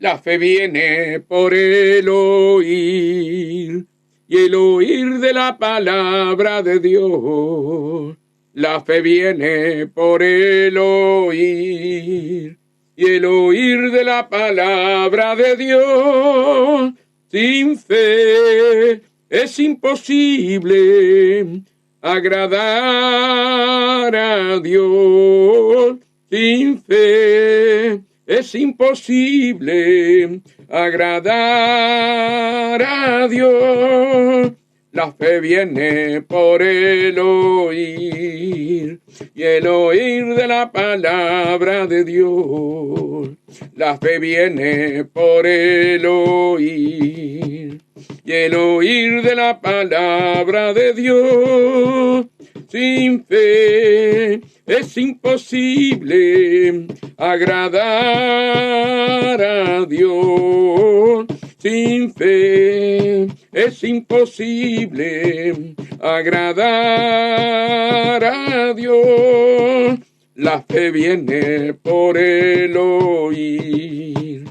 La fe viene por el oír, y el oír de la palabra de Dios. La fe viene por el oír, y el oír de la palabra de Dios. Sin fe es imposible agradar a Dios. Sin fe es imposible agradar a Dios. La fe viene por el oír, y el oír de la palabra de Dios. La fe viene por el oír, y el oír de la palabra de Dios. Sin fe es imposible agradar a Dios. Sin fe es imposible agradar a Dios. La fe viene por el oír,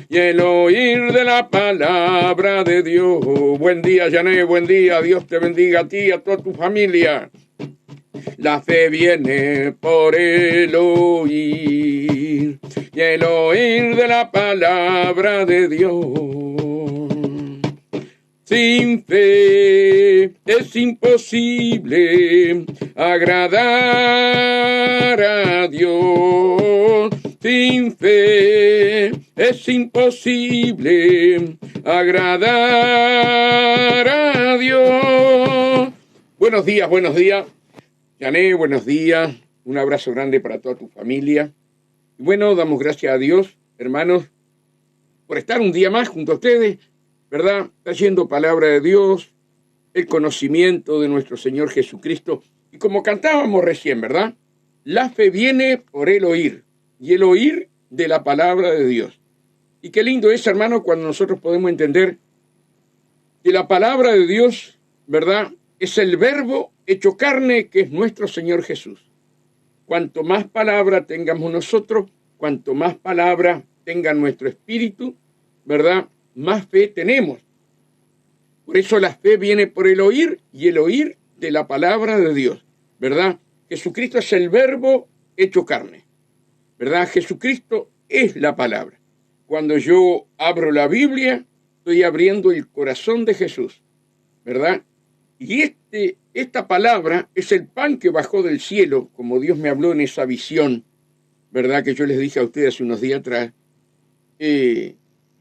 y el oír de la palabra de Dios. Buen día, Jané, buen día. Dios te bendiga a ti y a toda tu familia. La fe viene por el oír, y el oír de la palabra de Dios. Sin fe es imposible agradar a Dios. Sin fe es imposible agradar a Dios. Buenos días, Jané, buenos días. Un abrazo grande para toda tu familia. Y bueno, damos gracias a Dios, hermanos, por estar un día más junto a ustedes, ¿verdad? Trayendo palabra de Dios, el conocimiento de nuestro Señor Jesucristo. Y como cantábamos recién, ¿verdad? La fe viene por el oír, y el oír de la palabra de Dios. Y qué lindo es, hermano, cuando nosotros podemos entender que la palabra de Dios, ¿verdad?, es el verbo hecho carne, que es nuestro Señor Jesús. Cuanto más palabra tengamos nosotros, cuanto más palabra tenga nuestro espíritu, ¿verdad?, más fe tenemos. Por eso la fe viene por el oír, y el oír de la palabra de Dios, ¿verdad? Jesucristo es el verbo hecho carne, ¿verdad? Jesucristo es la palabra. Cuando yo abro la Biblia, estoy abriendo el corazón de Jesús, ¿verdad? Y esta palabra es el pan que bajó del cielo, como Dios me habló en esa visión, ¿verdad?, que yo les dije a ustedes hace unos días atrás.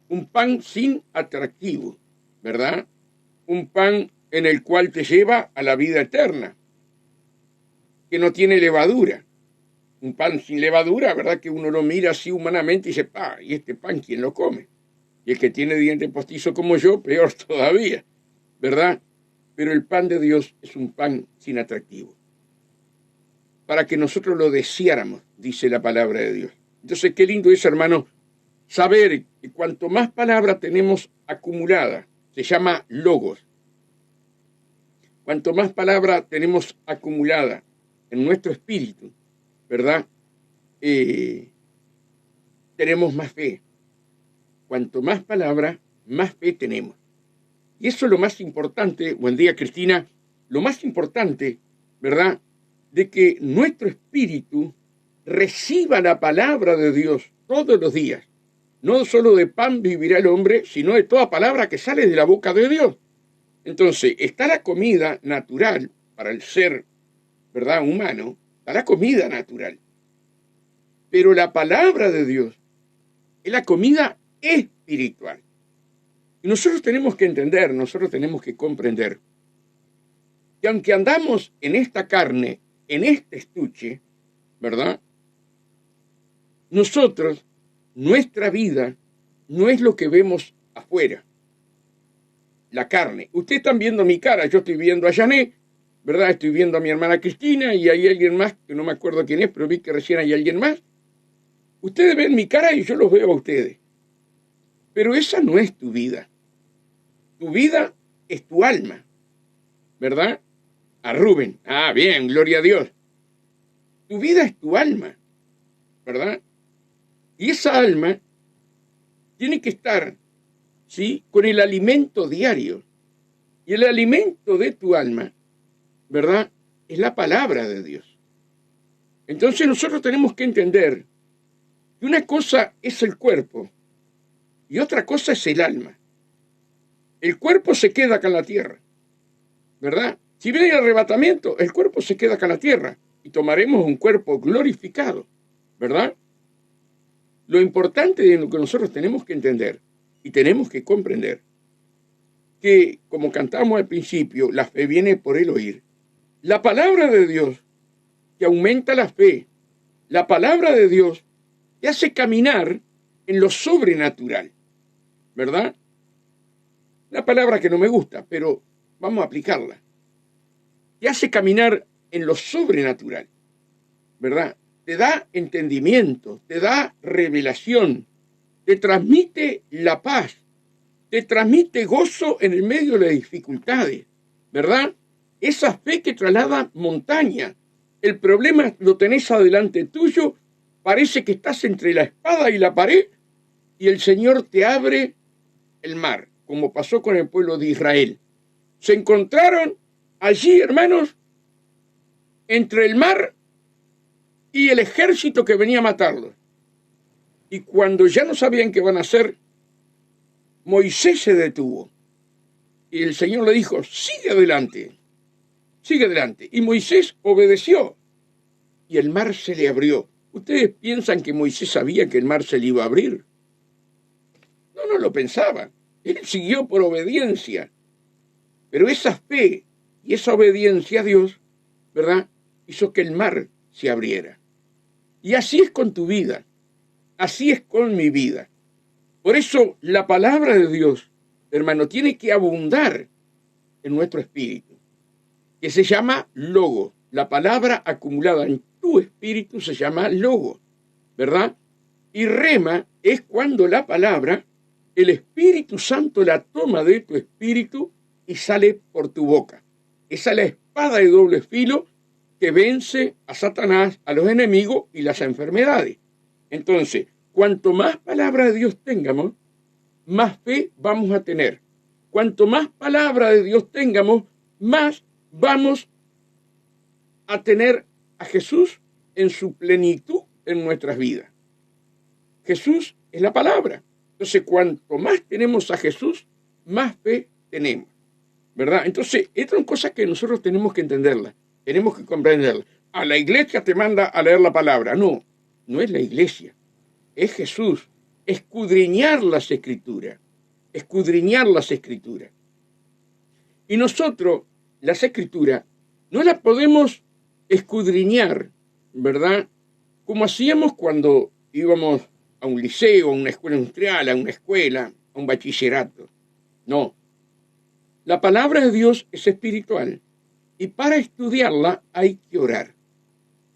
Un pan sin atractivo, ¿verdad? Un pan en el cual te lleva a la vida eterna, que no tiene levadura. Un pan sin levadura, ¿verdad?, que uno lo mira así humanamente y dice, ¿y este pan quién lo come? Y el que tiene diente postizo como yo, peor todavía, ¿verdad? Pero el pan de Dios es un pan sin atractivo, para que nosotros lo deseáramos, dice la palabra de Dios. Entonces, qué lindo es, hermano, saber que cuanto más palabra tenemos acumulada, se llama logos. Cuanto más palabra tenemos acumulada en nuestro espíritu, ¿verdad?, tenemos más fe. Cuanto más palabra, más fe tenemos. Y eso es lo más importante, buen día Cristina, lo más importante, ¿verdad?, de que nuestro espíritu reciba la palabra de Dios todos los días. No solo de pan vivirá el hombre, sino de toda palabra que sale de la boca de Dios. Entonces, está la comida natural para el ser, ¿verdad?, humano, está la comida natural. Pero la palabra de Dios es la comida espiritual. Y nosotros tenemos que entender, nosotros tenemos que comprender que aunque andamos en esta carne, en este estuche, ¿verdad?, nosotros, nuestra vida no es lo que vemos afuera, la carne. Ustedes están viendo mi cara, yo estoy viendo a Jané, ¿verdad? Estoy viendo a mi hermana Cristina y hay alguien más, que no me acuerdo quién es, pero vi que recién hay alguien más. Ustedes ven mi cara y yo los veo a ustedes. Pero esa no es tu vida. Tu vida es tu alma, ¿verdad? A Rubén. Bien, gloria a Dios. Tu vida es tu alma, ¿verdad? Y esa alma tiene que estar, ¿sí?, con el alimento diario. Y el alimento de tu alma, ¿verdad?, es la palabra de Dios. Entonces nosotros tenemos que entender que una cosa es el cuerpo y otra cosa es el alma. El cuerpo se queda acá en la tierra, ¿verdad? Si viene el arrebatamiento, el cuerpo se queda acá en la tierra y tomaremos un cuerpo glorificado, ¿verdad? Lo importante de lo que nosotros tenemos que entender y tenemos que comprender, que como cantamos al principio, la fe viene por el oír. La palabra de Dios que aumenta la fe, la palabra de Dios te hace caminar en lo sobrenatural, ¿verdad? Una palabra que no me gusta, pero vamos a aplicarla. Te hace caminar en lo sobrenatural, ¿verdad? Te da entendimiento, te da revelación, te transmite la paz, te transmite gozo en el medio de las dificultades, ¿verdad? Esa fe que traslada montaña. El problema lo tenés adelante tuyo, parece que estás entre la espada y la pared, y el Señor te abre el mar, como pasó con el pueblo de Israel. Se encontraron allí, hermanos, entre el mar y el ejército que venía a matarlos. Y cuando ya no sabían qué van a hacer, Moisés se detuvo. Y el Señor le dijo, sigue adelante. Y Moisés obedeció. Y el mar se le abrió. ¿Ustedes piensan que Moisés sabía que el mar se le iba a abrir? No lo pensaba. Él siguió por obediencia. Pero esa fe y esa obediencia a Dios, ¿verdad?, hizo que el mar se abriera. Y así es con tu vida. Así es con mi vida. Por eso la palabra de Dios, hermano, tiene que abundar en nuestro espíritu, que se llama logo. La palabra acumulada en tu espíritu se llama logo, ¿verdad? Y rema es cuando la palabra, el Espíritu Santo la toma de tu espíritu y sale por tu boca. Esa es la espada de doble filo que vence a Satanás, a los enemigos y las enfermedades. Entonces, cuanto más palabra de Dios tengamos, más fe vamos a tener. Cuanto más palabra de Dios tengamos, más vamos a tener a Jesús en su plenitud en nuestras vidas. Jesús es la palabra. Entonces, cuanto más tenemos a Jesús, más fe tenemos, ¿verdad? Entonces, estas son cosas que nosotros tenemos que entenderlas, tenemos que comprenderlas. A la iglesia te manda a leer la palabra. No es la iglesia, es Jesús. Escudriñar las escrituras. Y nosotros, las escrituras, no las podemos escudriñar, ¿verdad?, como hacíamos cuando íbamos a un liceo, a una escuela industrial, a una escuela, a un bachillerato. No. La palabra de Dios es espiritual y para estudiarla hay que orar.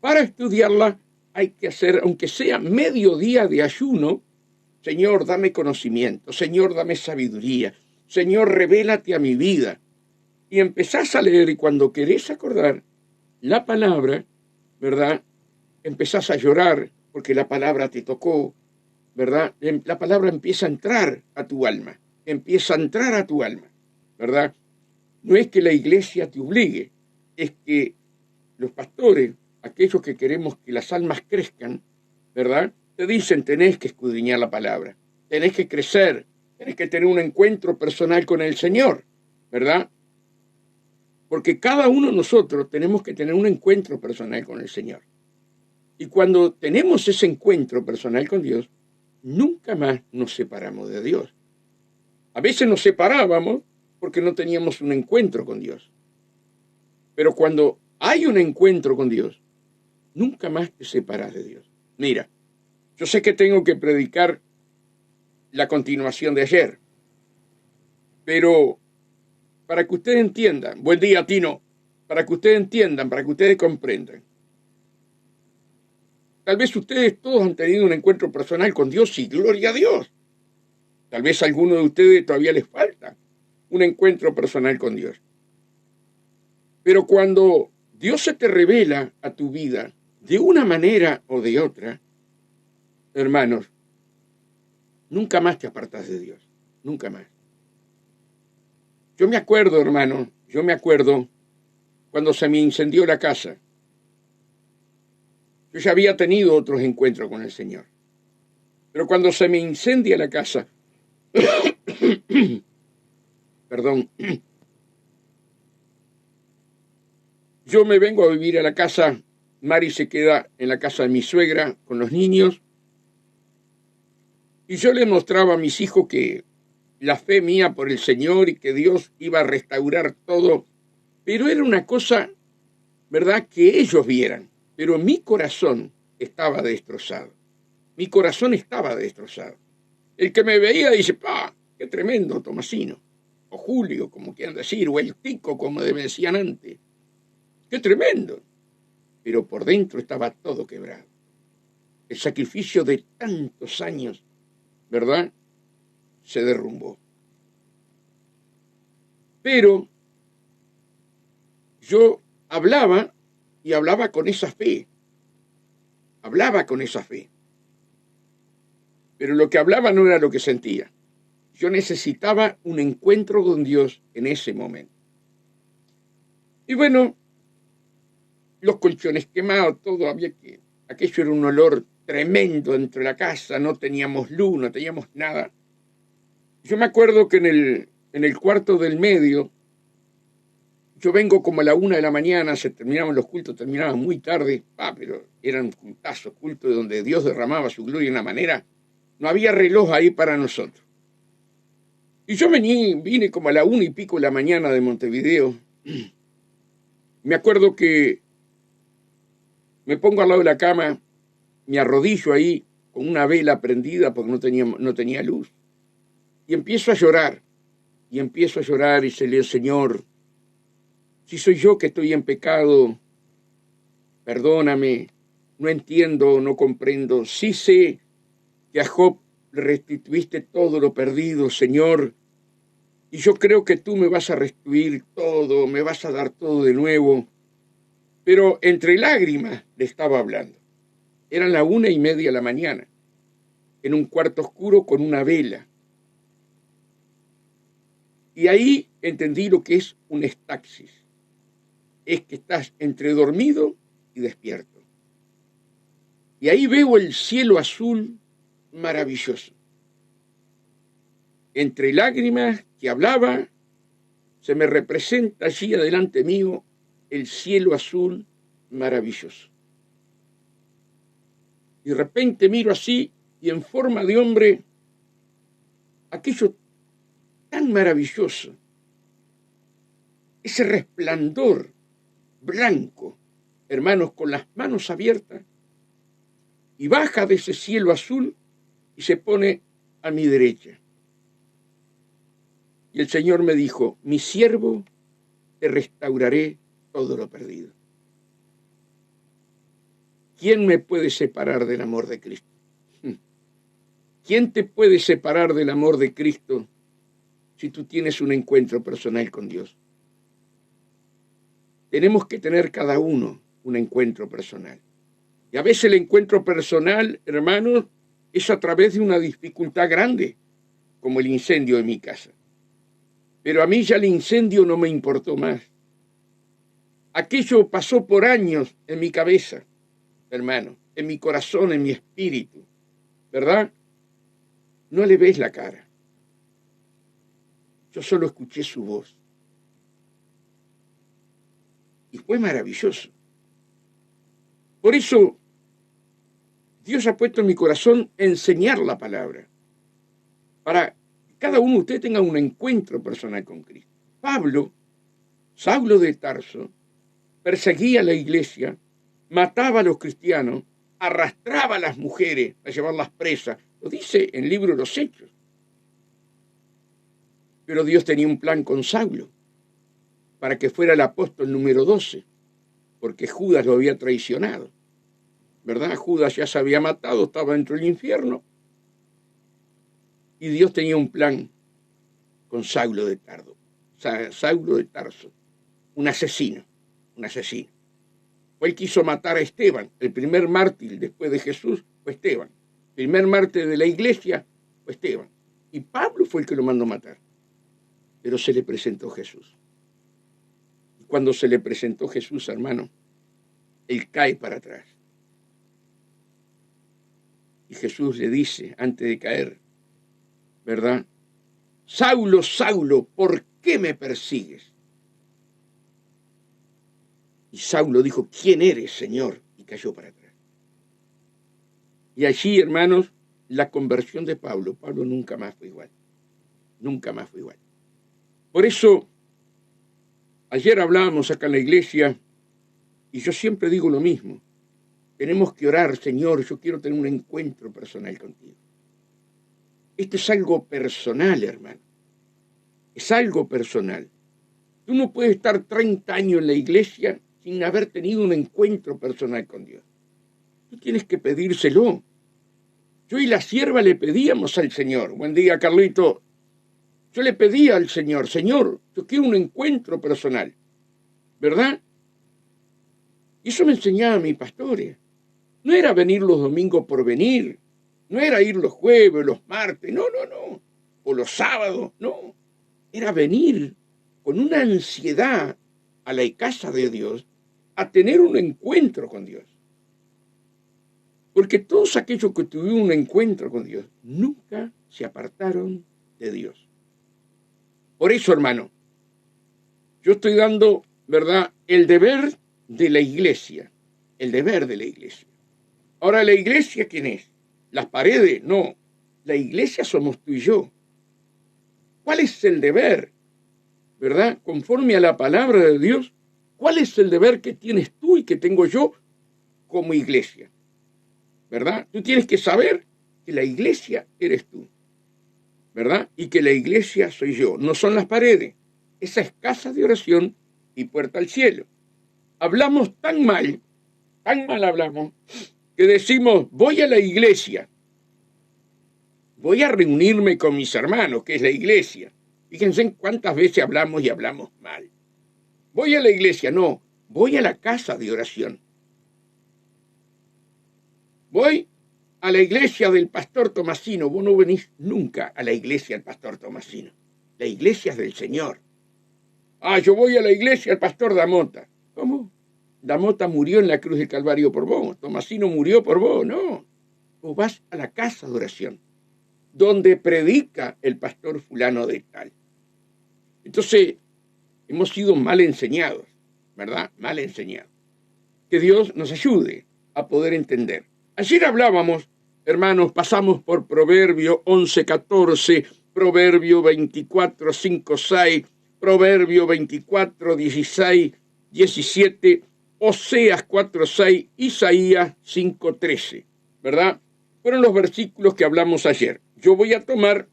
Para estudiarla hay que hacer, aunque sea medio día de ayuno, Señor, dame conocimiento, Señor, dame sabiduría, Señor, revélate a mi vida. Y empezás a leer y cuando querés acordar la palabra, ¿verdad?, empezás a llorar porque la palabra te tocó, ¿verdad? La palabra empieza a entrar a tu alma, ¿verdad? No es que la iglesia te obligue, es que los pastores, aquellos que queremos que las almas crezcan, ¿verdad?, te dicen, tenés que escudriñar la palabra, tenés que crecer, tenés que tener un encuentro personal con el Señor, ¿verdad? Porque cada uno de nosotros tenemos que tener un encuentro personal con el Señor. Y cuando tenemos ese encuentro personal con Dios, nunca más nos separamos de Dios. A veces nos separábamos porque no teníamos un encuentro con Dios. Pero cuando hay un encuentro con Dios, nunca más te separas de Dios. Mira, yo sé que tengo que predicar la continuación de ayer, pero para que ustedes entiendan, buen día, Tino, para que ustedes entiendan, para que ustedes comprendan. Tal vez ustedes todos han tenido un encuentro personal con Dios y gloria a Dios. Tal vez a alguno de ustedes todavía les falta un encuentro personal con Dios. Pero cuando Dios se te revela a tu vida de una manera o de otra, hermanos, nunca más te apartas de Dios, nunca más. Yo me acuerdo, hermano, cuando se me incendió la casa. Yo ya había tenido otros encuentros con el Señor. Pero cuando se me incendia la casa, perdón, yo me vengo a vivir a la casa, Mari se queda en la casa de mi suegra con los niños, y yo le mostraba a mis hijos que la fe mía por el Señor y que Dios iba a restaurar todo, pero era una cosa, ¿verdad?, que ellos vieran, pero mi corazón estaba destrozado. Mi corazón estaba destrozado. El que me veía dice, ¡pah! ¡Qué tremendo, Tomasino! O Julio, como quieran decir, o el Tico, como me decían antes. ¡Qué tremendo! Pero por dentro estaba todo quebrado. El sacrificio de tantos años, ¿verdad?, se derrumbó. Pero yo hablaba y hablaba con esa fe. Hablaba con esa fe. Pero lo que hablaba no era lo que sentía. Yo necesitaba un encuentro con Dios en ese momento. Y bueno, los colchones quemados, todo había que... Aquello era un olor tremendo entre la casa, no teníamos luz, no teníamos nada. Yo me acuerdo que en el cuarto del medio, yo vengo como a la 1 de la mañana, se terminaban los cultos, terminaban muy tarde, pero eran cultazos, cultos donde Dios derramaba su gloria de una manera. No había reloj ahí para nosotros. Y yo vine como a la 1 y pico de la mañana de Montevideo. Me acuerdo que me pongo al lado de la cama, me arrodillo ahí con una vela prendida porque no tenía luz. Y empiezo a llorar. Y decirle, Señor, si soy yo que estoy en pecado, perdóname, no entiendo, no comprendo. Sí sé que a Job le restituiste todo lo perdido, Señor, y yo creo que tú me vas a restituir todo, me vas a dar todo de nuevo. Pero entre lágrimas le estaba hablando. Eran las 1:30 de la mañana, en un cuarto oscuro con una vela. Y ahí entendí lo que es un estaxis. Es que estás entre dormido y despierto. Y ahí veo el cielo azul maravilloso. Entre lágrimas que hablaba, se me representa allí adelante mío el cielo azul maravilloso. Y de repente miro así y en forma de hombre, aquello tan maravilloso, ese resplandor blanco, hermanos, con las manos abiertas, y baja de ese cielo azul y se pone a mi derecha. Y el Señor me dijo, mi siervo, te restauraré todo lo perdido. ¿Quién me puede separar del amor de Cristo? ¿Quién te puede separar del amor de Cristo si tú tienes un encuentro personal con Dios? Tenemos que tener cada uno un encuentro personal. Y a veces el encuentro personal, hermanos, es a través de una dificultad grande, como el incendio de mi casa. Pero a mí ya el incendio no me importó más. Aquello pasó por años en mi cabeza, hermano, en mi corazón, en mi espíritu, ¿verdad? No le ves la cara. Yo solo escuché su voz. Y fue maravilloso. Por eso, Dios ha puesto en mi corazón enseñar la palabra. Para que cada uno de ustedes tenga un encuentro personal con Cristo. Saulo de Tarso, perseguía a la iglesia, mataba a los cristianos, arrastraba a las mujeres a llevarlas presas. Lo dice en el libro de los Hechos. Pero Dios tenía un plan con Saulo para que fuera el apóstol número 12, porque Judas lo había traicionado, ¿verdad? Judas ya se había matado, estaba dentro del infierno, y Dios tenía un plan con Saulo de Tarso, un asesino. Él quiso matar a Esteban, el primer mártir después de Jesús fue Esteban, el primer mártir de la iglesia fue Esteban. Y Pablo fue el que lo mandó matar. Pero se le presentó Jesús. Y cuando se le presentó Jesús, hermano, él cae para atrás. Y Jesús le dice, antes de caer, ¿verdad? Saulo, Saulo, ¿por qué me persigues? Y Saulo dijo, ¿quién eres, Señor? Y cayó para atrás. Y allí, hermanos, la conversión de Pablo. Pablo nunca más fue igual. Nunca más fue igual. Por eso, ayer hablábamos acá en la iglesia, y yo siempre digo lo mismo. Tenemos que orar, Señor, yo quiero tener un encuentro personal contigo. Esto es algo personal, hermano. Es algo personal. Tú no puedes estar 30 años en la iglesia sin haber tenido un encuentro personal con Dios. Tú tienes que pedírselo. Yo y la sierva le pedíamos al Señor. Buen día, Carlito. Yo le pedía al Señor, Señor, yo quiero un encuentro personal. ¿Verdad? Y eso me enseñaba mi pastores. No era venir los domingos por venir. No era ir los jueves, los martes. No. O los sábados. No. Era venir con una ansiedad a la casa de Dios a tener un encuentro con Dios. Porque todos aquellos que tuvieron un encuentro con Dios nunca se apartaron de Dios. Por eso, hermano, yo estoy dando, ¿verdad?, el deber de la iglesia. El deber de la iglesia. Ahora, ¿la iglesia quién es? ¿Las paredes? No. La iglesia somos tú y yo. ¿Cuál es el deber? ¿Verdad? Conforme a la palabra de Dios, ¿cuál es el deber que tienes tú y que tengo yo como iglesia? ¿Verdad? Tú tienes que saber que la iglesia eres tú. ¿Verdad? Y que la iglesia soy yo. No son las paredes. Esa es casa de oración y puerta al cielo. Hablamos tan mal hablamos, que decimos, voy a la iglesia. Voy a reunirme con mis hermanos, que es la iglesia. Fíjense cuántas veces hablamos y hablamos mal. Voy a la iglesia, no, voy a la casa de oración. Voy a la iglesia del pastor Tomasino. Vos no venís nunca a la iglesia del pastor Tomasino. La iglesia es del Señor. Yo voy a la iglesia del pastor Damota. ¿Cómo? Damota murió en la cruz del Calvario por vos. Tomasino murió por vos, no. Vos vas a la casa de oración, donde predica el pastor fulano de tal. Entonces, hemos sido mal enseñados, ¿verdad? Mal enseñados. Que Dios nos ayude a poder entender. Ayer hablábamos, hermanos, pasamos por Proverbio 11:14, Proverbio 24:5-6, Proverbio 24:16-17, Oseas 4:6, Isaías 5:13, ¿verdad? Fueron los versículos que hablamos ayer. Yo voy a tomar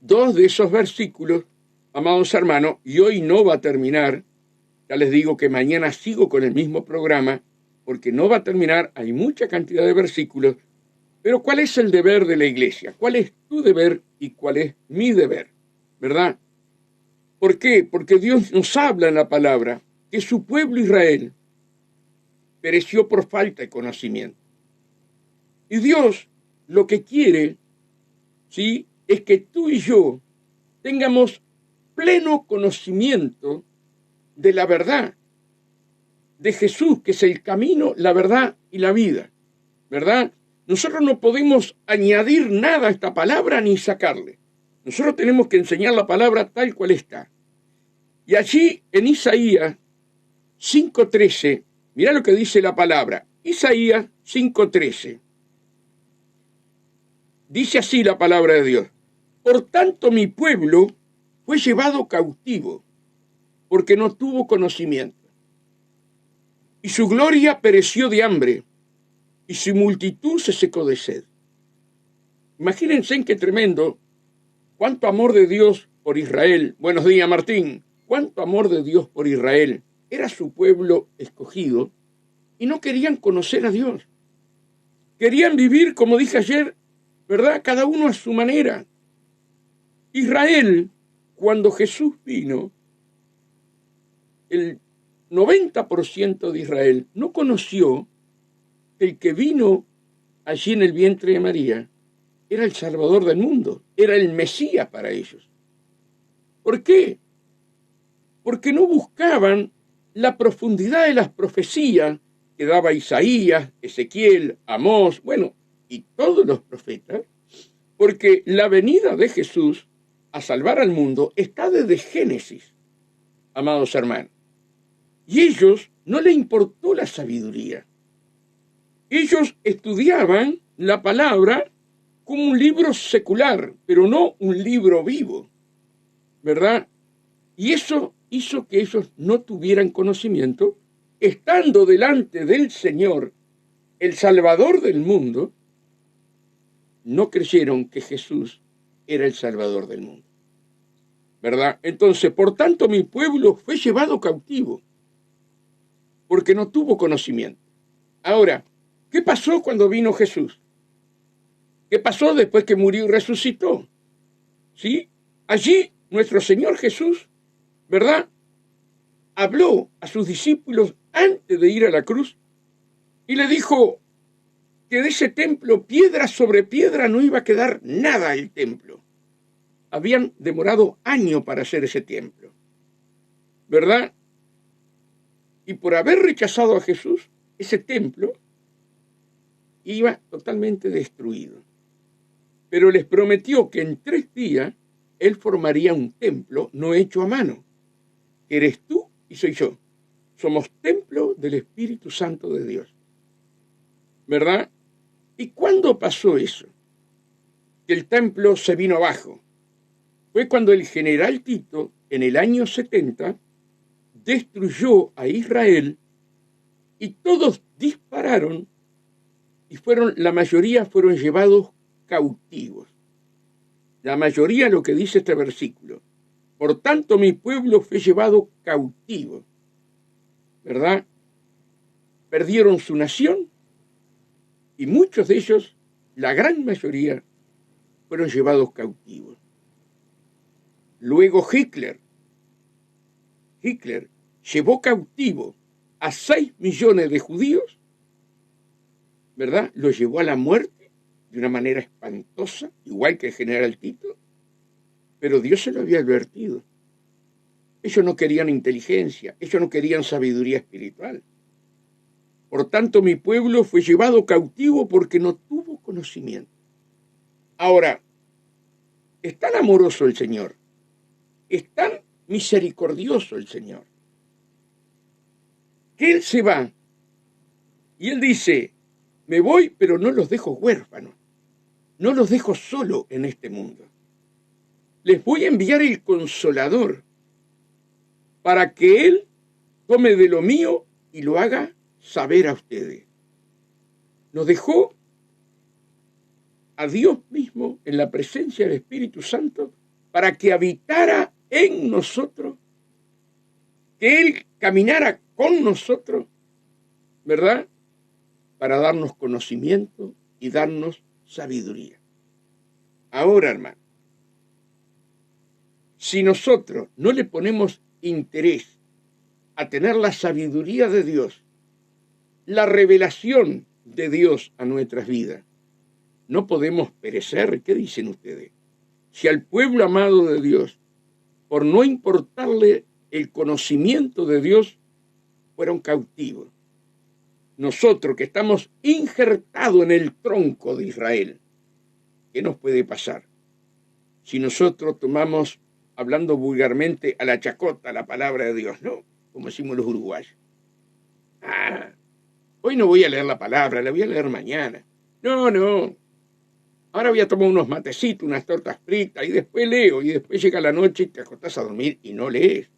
2 de esos versículos, amados hermanos, y hoy no va a terminar. Ya les digo que mañana sigo con el mismo programa, porque no va a terminar, hay mucha cantidad de versículos, pero ¿cuál es el deber de la iglesia? ¿Cuál es tu deber y cuál es mi deber? ¿Verdad? ¿Por qué? Porque Dios nos habla en la palabra que su pueblo Israel pereció por falta de conocimiento. Y Dios lo que quiere, ¿sí?, es que tú y yo tengamos pleno conocimiento de la verdad, de Jesús, que es el camino, la verdad y la vida, ¿verdad? Nosotros no podemos añadir nada a esta palabra ni sacarle. Nosotros tenemos que enseñar la palabra tal cual está. Y allí en Isaías 5:13, mirá lo que dice la palabra. Isaías 5:13. Dice así la palabra de Dios. Por tanto mi pueblo fue llevado cautivo, porque no tuvo conocimiento. Y su gloria pereció de hambre, y su multitud se secó de sed. Imagínense en qué tremendo, cuánto amor de Dios por Israel. Buenos días, Martín. Cuánto amor de Dios por Israel. Era su pueblo escogido, y no querían conocer a Dios. Querían vivir, como dije ayer, ¿verdad? Cada uno a su manera. Israel, cuando Jesús vino, el 90% de Israel no conoció que el que vino allí en el vientre de María era el Salvador del mundo, era el Mesías para ellos. ¿Por qué? Porque no buscaban la profundidad de las profecías que daba Isaías, Ezequiel, Amós, bueno, y todos los profetas, porque la venida de Jesús a salvar al mundo está desde Génesis, amados hermanos. Y ellos no les importó la sabiduría. Ellos estudiaban la palabra como un libro secular, pero no un libro vivo, ¿verdad? Y eso hizo que ellos no tuvieran conocimiento, estando delante del Señor, el Salvador del mundo, no creyeron que Jesús era el Salvador del mundo, ¿verdad? Entonces, por tanto, mi pueblo fue llevado cautivo, porque no tuvo conocimiento. Ahora, ¿qué pasó cuando vino Jesús? ¿Qué pasó después que murió y resucitó? ¿Sí? Allí nuestro Señor Jesús, ¿verdad?, habló a sus discípulos antes de ir a la cruz y le dijo que de ese templo, piedra sobre piedra, no iba a quedar nada el templo. Habían demorado años para hacer ese templo, ¿verdad? Y por haber rechazado a Jesús, ese templo iba totalmente destruido. Pero les prometió que en 3 días Él formaría un templo no hecho a mano, que eres tú y soy yo. Somos templo del Espíritu Santo de Dios, ¿verdad? ¿Y cuándo pasó eso? Que el templo se vino abajo. Fue cuando el general Tito, en el año 70, destruyó a Israel y todos dispararon y la mayoría fueron llevados cautivos. La mayoría, lo que dice este versículo. Por tanto, mi pueblo fue llevado cautivo, ¿verdad? Perdieron su nación y muchos de ellos, la gran mayoría, fueron llevados cautivos. Luego Hitler llevó cautivo a 6 millones de judíos, ¿verdad? Los llevó a la muerte de una manera espantosa, igual que el general Tito, pero Dios se lo había advertido. Ellos no querían inteligencia, ellos no querían sabiduría espiritual. Por tanto, mi pueblo fue llevado cautivo porque no tuvo conocimiento. Ahora, es tan amoroso el Señor, es tan misericordioso el Señor, que Él se va y Él dice, me voy, pero no los dejo huérfanos, no los dejo solo en este mundo. Les voy a enviar el Consolador para que Él tome de lo mío y lo haga saber a ustedes. Nos dejó a Dios mismo en la presencia del Espíritu Santo para que habitara en nosotros, que Él caminara con nosotros, ¿verdad?, para darnos conocimiento y darnos sabiduría. Ahora, hermano, si nosotros no le ponemos interés a tener la sabiduría de Dios, la revelación de Dios a nuestras vidas, no podemos perecer. ¿Qué dicen ustedes? Si al pueblo amado de Dios, por no importarle el conocimiento de Dios, fueron cautivos, nosotros que estamos injertados en el tronco de Israel, ¿qué nos puede pasar? Si nosotros tomamos, hablando vulgarmente, a la chacota la palabra de Dios, ¿no? Como decimos los uruguayos. Hoy no voy a leer la palabra, la voy a leer mañana. No. Ahora voy a tomar unos matecitos, unas tortas fritas, y después leo, y después llega la noche y te acostás a dormir y no lees,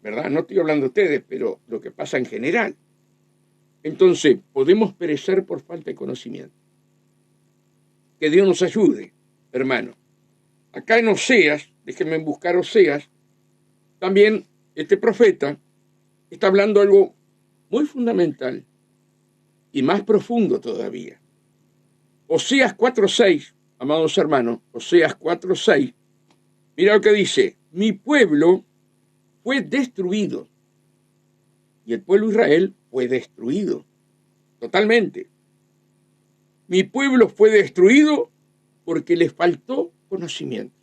¿verdad? No estoy hablando de ustedes, pero lo que pasa en general. Entonces, podemos perecer por falta de conocimiento. Que Dios nos ayude, hermano. Acá en Oseas, déjenme buscar Oseas, también este profeta está hablando algo muy fundamental y más profundo todavía. Oseas 4:6, amados hermanos, Oseas 4:6, mira lo que dice, mi pueblo fue destruido y el pueblo de Israel fue destruido totalmente. Mi pueblo fue destruido porque les faltó conocimiento.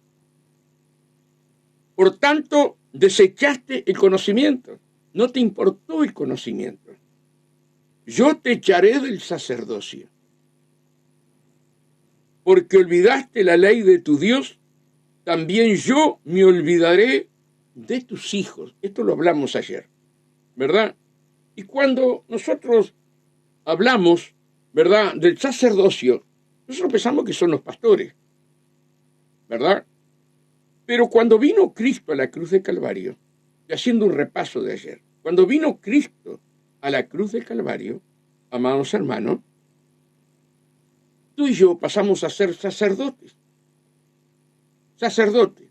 Por tanto, desechaste el conocimiento, no te importó el conocimiento. Yo te echaré del sacerdocio, porque olvidaste la ley de tu Dios, también yo me olvidaré de tus hijos. Esto lo hablamos ayer, ¿verdad? Y cuando nosotros hablamos, ¿verdad?, del sacerdocio, nosotros pensamos que son los pastores, ¿verdad? Pero cuando vino Cristo a la cruz de Calvario, y haciendo un repaso de ayer, cuando vino Cristo a la cruz de Calvario, amados hermanos, tú y yo pasamos a ser sacerdotes. Sacerdote.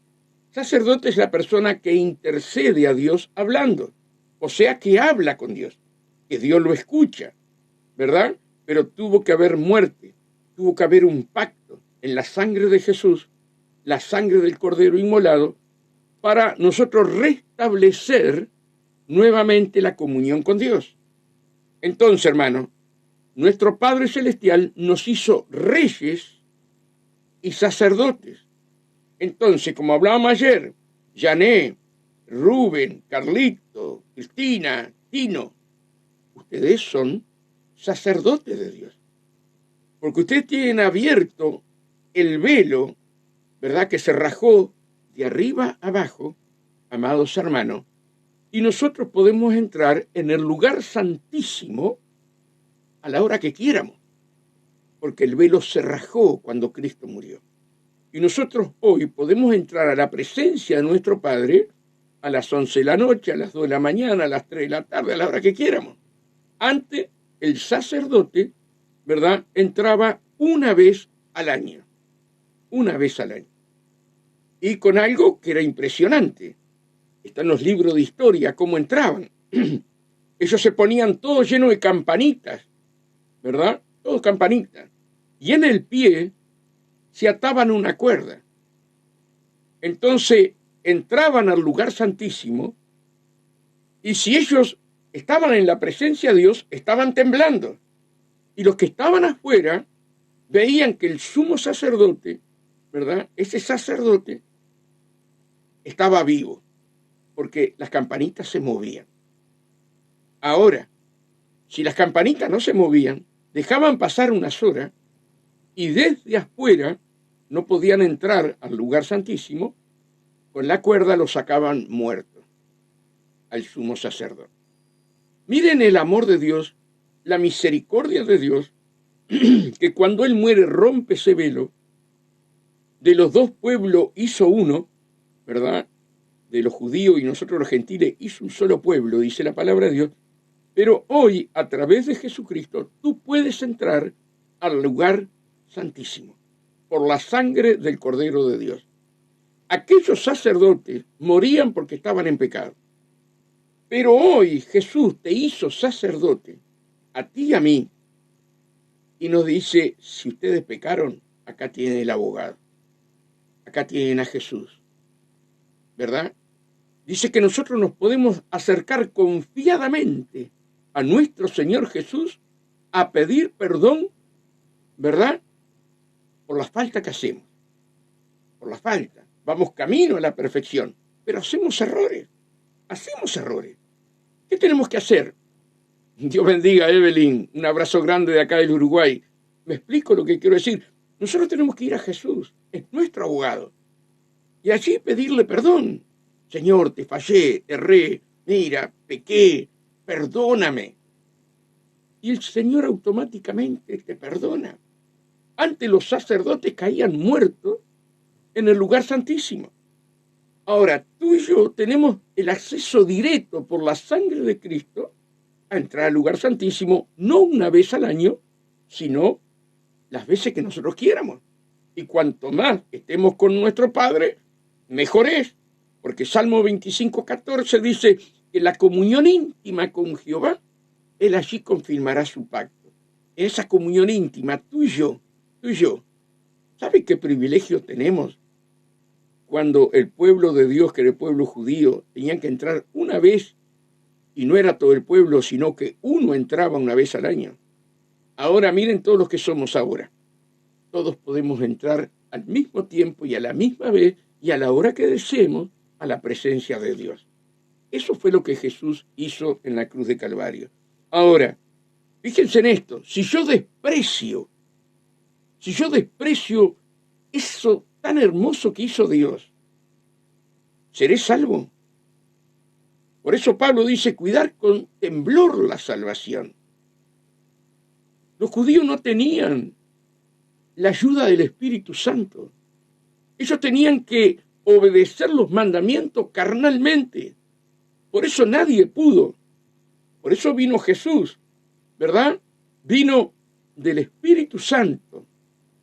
Sacerdote es la persona que intercede a Dios hablando, o sea, que habla con Dios, que Dios lo escucha, ¿verdad? Pero tuvo que haber muerte, tuvo que haber un pacto en la sangre de Jesús, la sangre del Cordero inmolado, para nosotros restablecer nuevamente la comunión con Dios. Entonces, hermano, nuestro Padre Celestial nos hizo reyes y sacerdotes. Entonces, como hablábamos ayer, Yané, Rubén, Carlito, Cristina, Tino, ustedes son sacerdotes de Dios. Porque ustedes tienen abierto el velo, ¿verdad?, que se rajó de arriba abajo, amados hermanos, y nosotros podemos entrar en el lugar santísimo a la hora que quieramos, porque el velo se rajó cuando Cristo murió. Y nosotros hoy podemos entrar a la presencia de nuestro Padre a las 11 de la noche, a las 2 de la mañana, a las 3 de la tarde, a la hora que quieramos. Antes, el sacerdote, ¿verdad?, entraba una vez al año. Y con algo que era impresionante. Están los libros de historia, cómo entraban. Ellos se ponían todos llenos de campanitas, ¿verdad? Todos campanitas. Y en el pie se ataban una cuerda. Entonces entraban al lugar santísimo y si ellos estaban en la presencia de Dios, estaban temblando. Y los que estaban afuera veían que el sumo sacerdote, ¿verdad?, ese sacerdote estaba vivo, porque las campanitas se movían. Ahora, si las campanitas no se movían, dejaban pasar unas horas y desde afuera no podían entrar al lugar santísimo, con la cuerda lo sacaban muerto al sumo sacerdote. Miren el amor de Dios, la misericordia de Dios, que cuando Él muere rompe ese velo, de los dos pueblos hizo uno, ¿verdad?, de los judíos y nosotros los gentiles hizo un solo pueblo, dice la palabra de Dios, pero hoy a través de Jesucristo tú puedes entrar al lugar santísimo por la sangre del Cordero de Dios. Aquellos sacerdotes morían porque estaban en pecado, pero hoy Jesús te hizo sacerdote, a ti y a mí, y nos dice, si ustedes pecaron, acá tienen el abogado, acá tienen a Jesús, ¿verdad? Dice que nosotros nos podemos acercar confiadamente a nuestro Señor Jesús a pedir perdón, ¿verdad?, por la falta que hacemos, por la falta. Vamos camino a la perfección, pero hacemos errores. ¿Qué tenemos que hacer? Dios bendiga a Evelyn, un abrazo grande de acá del Uruguay. Me explico lo que quiero decir. Nosotros tenemos que ir a Jesús, es nuestro abogado, y allí pedirle perdón. Señor, te fallé, erré, mira, pequé, perdóname. Y el Señor automáticamente te perdona. Antes los sacerdotes caían muertos en el lugar santísimo. Ahora, tú y yo tenemos el acceso directo por la sangre de Cristo a entrar al lugar santísimo, no una vez al año, sino las veces que nosotros quieramos. Y cuanto más estemos con nuestro Padre, mejor es. Porque Salmo 25:14 dice que la comunión íntima con Jehová, Él allí confirmará su pacto. En esa comunión íntima, tú y yo, ¿sabes qué privilegio tenemos? Cuando el pueblo de Dios, que era el pueblo judío, tenían que entrar una vez, y no era todo el pueblo, sino que uno entraba una vez al año. Ahora miren todos los que somos ahora. Todos podemos entrar al mismo tiempo y a la misma vez y a la hora que deseemos a la presencia de Dios. Eso fue lo que Jesús hizo en la cruz de Calvario. Ahora, fíjense en esto, si yo desprecio eso tan hermoso que hizo Dios, ¿seré salvo? Por eso Pablo dice, cuidar con temblor la salvación. Los judíos no tenían la ayuda del Espíritu Santo. Ellos tenían que obedecer los mandamientos carnalmente. Por eso nadie pudo. Por eso vino Jesús, ¿verdad? Vino del Espíritu Santo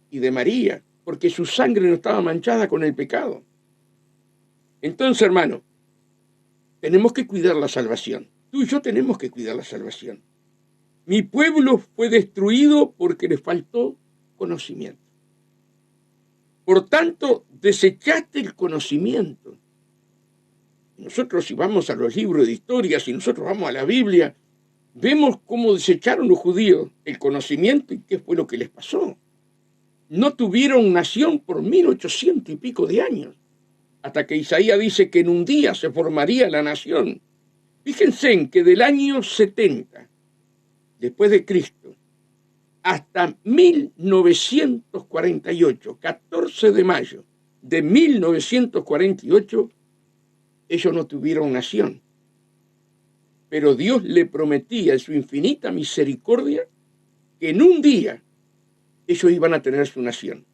y de María, porque su sangre no estaba manchada con el pecado. Entonces, hermano, tenemos que cuidar la salvación. Tú y yo tenemos que cuidar la salvación. Mi pueblo fue destruido porque le faltó conocimiento. Por tanto, desechaste el conocimiento. Nosotros, si vamos a los libros de historia, si nosotros vamos a la Biblia, vemos cómo desecharon los judíos el conocimiento y qué fue lo que les pasó. No tuvieron nación por 1800 y pico de años, hasta que Isaías dice que en un día se formaría la nación. Fíjense en que del año 70, después de Cristo, hasta 1948, 14 de mayo de 1948, ellos no tuvieron nación. Pero Dios le prometía en su infinita misericordia que en un día ellos iban a tener su nación.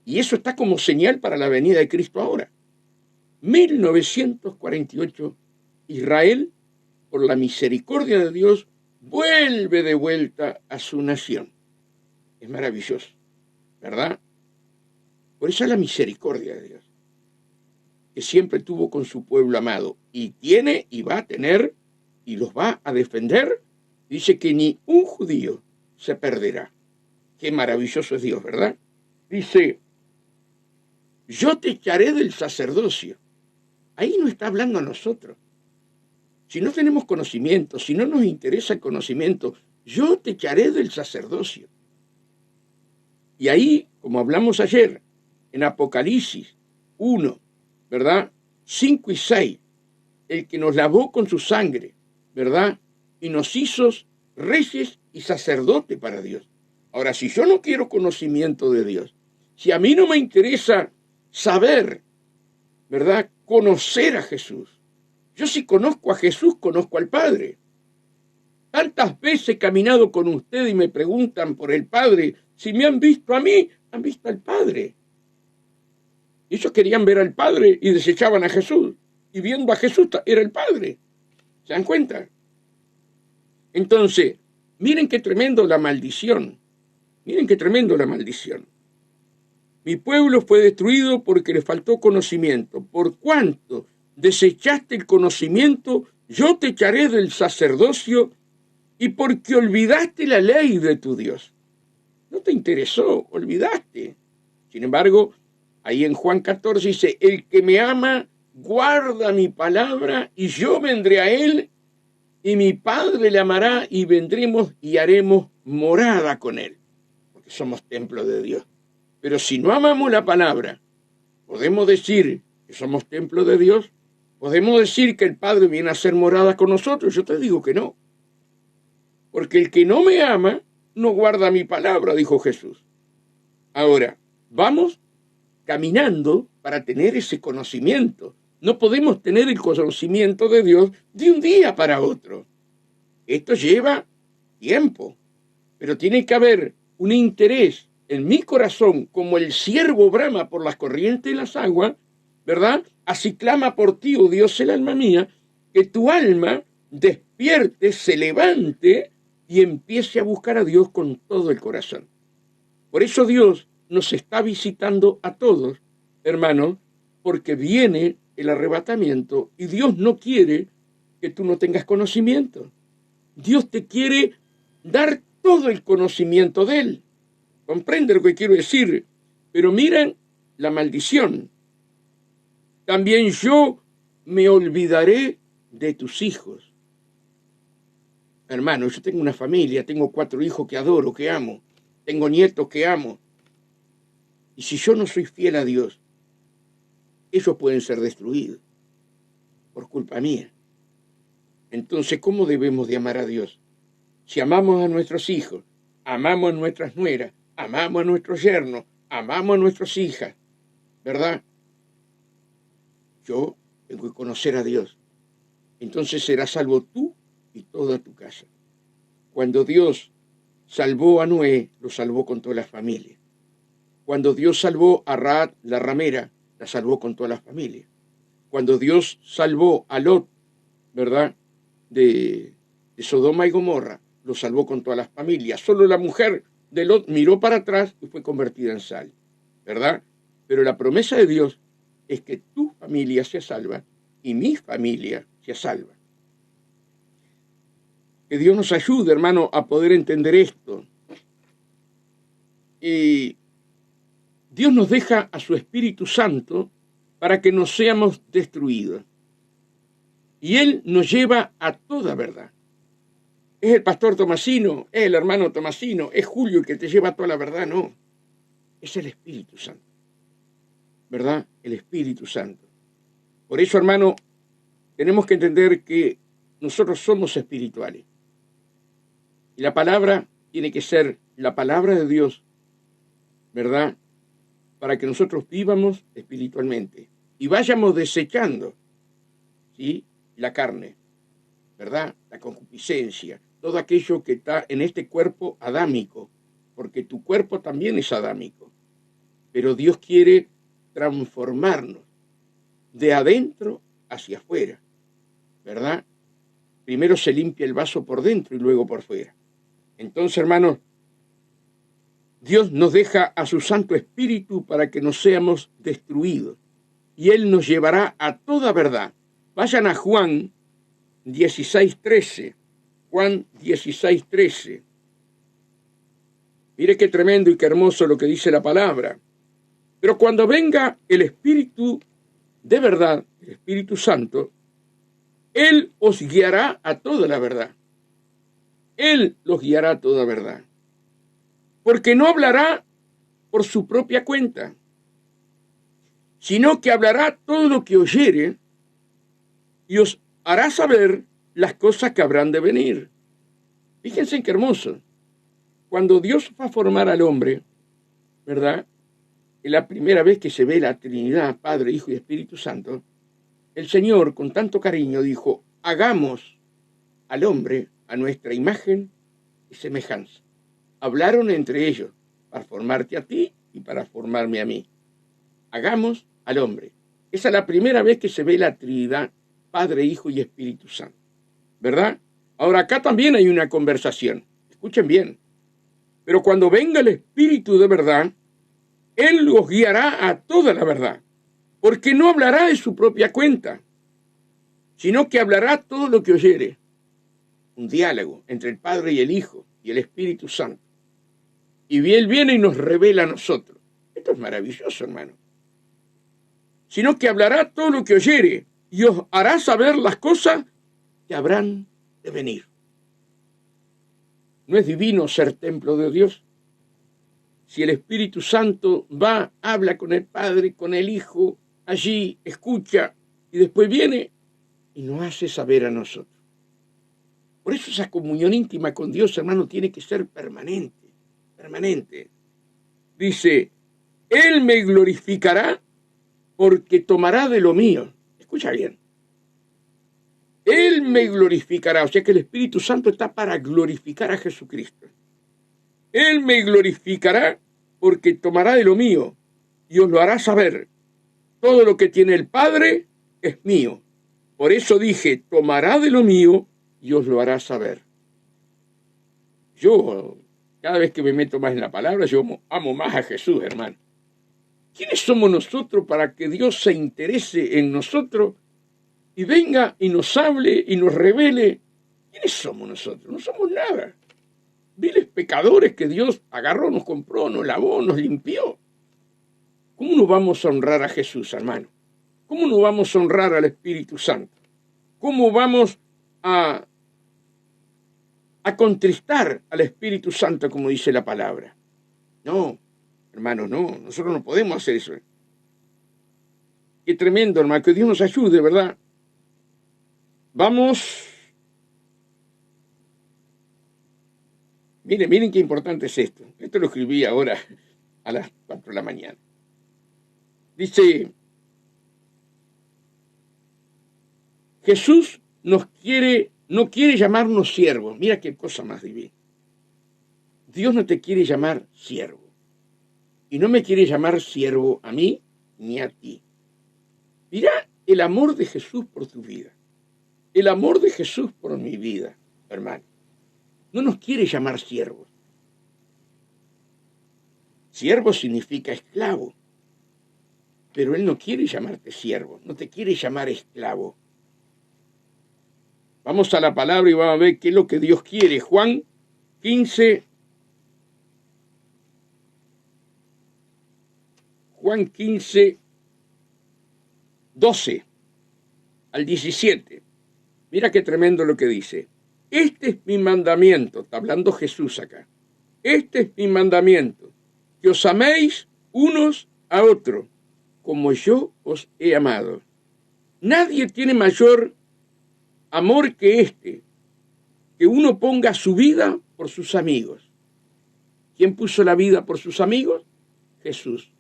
Y eso está como señal para la venida de Cristo ahora. 1948, Israel, por la misericordia de Dios, vuelve de vuelta a su nación. Es maravilloso, ¿verdad? Por eso es la misericordia de Dios, que siempre tuvo con su pueblo amado, y tiene y va a tener, y los va a defender. Dice que ni un judío se perderá. Qué maravilloso es Dios, ¿verdad? Dice, yo te echaré del sacerdocio. Ahí no está hablando a nosotros. Si no tenemos conocimiento, si no nos interesa el conocimiento, yo te echaré del sacerdocio. Y ahí, como hablamos ayer, en Apocalipsis 1, ¿verdad? 5 y 6, el que nos lavó con su sangre, ¿verdad? Y nos hizo reyes y sacerdotes para Dios. Ahora, si yo no quiero conocimiento de Dios, si a mí no me interesa saber, ¿verdad? Conocer a Jesús. Yo si conozco a Jesús, conozco al Padre. Tantas veces he caminado con usted y me preguntan por el Padre. Si me han visto a mí, han visto al Padre. Ellos querían ver al Padre y desechaban a Jesús. Y viendo a Jesús era el Padre. ¿Se dan cuenta? Entonces, miren qué tremendo la maldición. Miren qué tremendo la maldición. Mi pueblo fue destruido porque le faltó conocimiento. Por cuanto desechaste el conocimiento, yo te echaré del sacerdocio, y porque olvidaste la ley de tu Dios. No te interesó, olvidaste. Sin embargo, ahí en Juan 14 dice, el que me ama guarda mi palabra, y yo vendré a él, y mi Padre le amará, y vendremos y haremos morada con él. Porque somos templo de Dios. Pero si no amamos la palabra, ¿podemos decir que somos templo de Dios? ¿Podemos decir que el Padre viene a hacer morada con nosotros? Yo te digo que no. Porque el que no me ama, no guarda mi palabra, dijo Jesús. Ahora, vamos caminando para tener ese conocimiento. No podemos tener el conocimiento de Dios de un día para otro. Esto lleva tiempo, pero tiene que haber un interés en mi corazón, como el ciervo brama por las corrientes de las aguas, ¿verdad? Así clama por ti, oh Dios, el alma mía, que tu alma despierte, se levante y empiece a buscar a Dios con todo el corazón. Por eso Dios nos está visitando a todos, hermanos, porque viene el arrebatamiento y Dios no quiere que tú no tengas conocimiento. Dios te quiere dar todo el conocimiento de Él. ¿Comprende lo que quiero decir? Pero miren la maldición. También yo me olvidaré de tus hijos. Hermano, yo tengo una familia, tengo 4 hijos que adoro, que amo. Tengo nietos que amo. Y si yo no soy fiel a Dios, ellos pueden ser destruidos por culpa mía. Entonces, ¿cómo debemos de amar a Dios? Si amamos a nuestros hijos, amamos a nuestras nueras, amamos a nuestros yernos, amamos a nuestras hijas, ¿verdad? Yo tengo que conocer a Dios. Entonces serás salvo tú y toda tu casa. Cuando Dios salvó a Noé, lo salvó con toda la familia. Cuando Dios salvó a Raab, la ramera, la salvó con toda la familia. Cuando Dios salvó a Lot, ¿verdad?, de Sodoma y Gomorra, lo salvó con todas las familias. Solo la mujer de Lot miró para atrás y fue convertida en sal, ¿verdad? Pero la promesa de Dios es que tu familia sea salva y mi familia sea salva. Que Dios nos ayude, hermano, a poder entender esto. Y Dios nos deja a su Espíritu Santo para que no seamos destruidos. Y Él nos lleva a toda verdad. Es el pastor Tomasino, es el hermano Tomasino, es Julio el que te lleva a toda la verdad, no. Es el Espíritu Santo, ¿verdad? El Espíritu Santo. Por eso, hermano, tenemos que entender que nosotros somos espirituales. Y la palabra tiene que ser la palabra de Dios, ¿verdad? Para que nosotros vivamos espiritualmente y vayamos desechando, ¿sí?, la carne, ¿verdad? La concupiscencia, todo aquello que está en este cuerpo adámico, porque tu cuerpo también es adámico. Pero Dios quiere transformarnos de adentro hacia afuera, ¿verdad? Primero se limpia el vaso por dentro y luego por fuera. Entonces, hermanos, Dios nos deja a su Santo Espíritu para que no seamos destruidos. Y Él nos llevará a toda verdad. Vayan a Juan 16:13. Juan 16:13. Mire qué tremendo y qué hermoso lo que dice la palabra. Pero cuando venga el Espíritu de verdad, el Espíritu Santo, Él os guiará a toda la verdad. Él los guiará a toda verdad. Porque no hablará por su propia cuenta, sino que hablará todo lo que oyere y os hará saber las cosas que habrán de venir. Fíjense qué hermoso. Cuando Dios va a formar al hombre, ¿verdad?, es la primera vez que se ve la Trinidad, Padre, Hijo y Espíritu Santo, el Señor con tanto cariño dijo, hagamos al hombre a nuestra imagen y semejanza. Hablaron entre ellos para formarte a ti y para formarme a mí. Hagamos al hombre. Esa es la primera vez que se ve la Trinidad, Padre, Hijo y Espíritu Santo, ¿verdad? Ahora acá también hay una conversación. Escuchen bien. Pero cuando venga el Espíritu de verdad, Él los guiará a toda la verdad, porque no hablará de su propia cuenta, sino que hablará todo lo que oyere. Un diálogo entre el Padre y el Hijo y el Espíritu Santo. Y Él viene y nos revela a nosotros. Esto es maravilloso, hermano. Sino que hablará todo lo que oyere y os hará saber las cosas que habrán de venir. ¿No es divino ser templo de Dios? Si el Espíritu Santo va, habla con el Padre, con el Hijo, allí escucha y después viene y nos hace saber a nosotros. Por eso esa comunión íntima con Dios, hermano, tiene que ser permanente, permanente. Dice, Él me glorificará porque tomará de lo mío. Escucha bien. Él me glorificará, o sea que el Espíritu Santo está para glorificar a Jesucristo. Él me glorificará porque tomará de lo mío y os lo hará saber. Todo lo que tiene el Padre es mío. Por eso dije, tomará de lo mío y os lo hará saber. Yo, cada vez que me meto más en la palabra, yo amo más a Jesús, hermano. ¿Quiénes somos nosotros para que Dios se interese en nosotros y venga y nos hable y nos revele? ¿Quiénes somos nosotros? No somos nada. Viles pecadores que Dios agarró, nos compró, nos lavó, nos limpió. ¿Cómo nos vamos a honrar a Jesús, hermano? ¿Cómo nos vamos a honrar al Espíritu Santo? ¿Cómo vamos a contristar al Espíritu Santo, como dice la palabra? No, Hermanos, no, nosotros no podemos hacer eso. Qué tremendo, hermano, que Dios nos ayude, ¿verdad? Vamos. Miren qué importante es esto. Esto lo escribí ahora a las 4 de la mañana. Dice, Jesús no quiere llamarnos siervos. Mira qué cosa más divina. Dios no te quiere llamar siervo. Y no me quiere llamar siervo a mí ni a ti. Mirá el amor de Jesús por tu vida. El amor de Jesús por mi vida, hermano. No nos quiere llamar siervos. Siervo significa esclavo. Pero Él no quiere llamarte siervo, no te quiere llamar esclavo. Vamos a la palabra y vamos a ver qué es lo que Dios quiere. Juan 15, 12 al 17. Mira qué tremendo lo que dice. Este es mi mandamiento, está hablando Jesús acá. Este es mi mandamiento, que os améis unos a otros, como yo os he amado. Nadie tiene mayor amor que este, que uno ponga su vida por sus amigos. ¿Quién puso la vida por sus amigos? Jesús.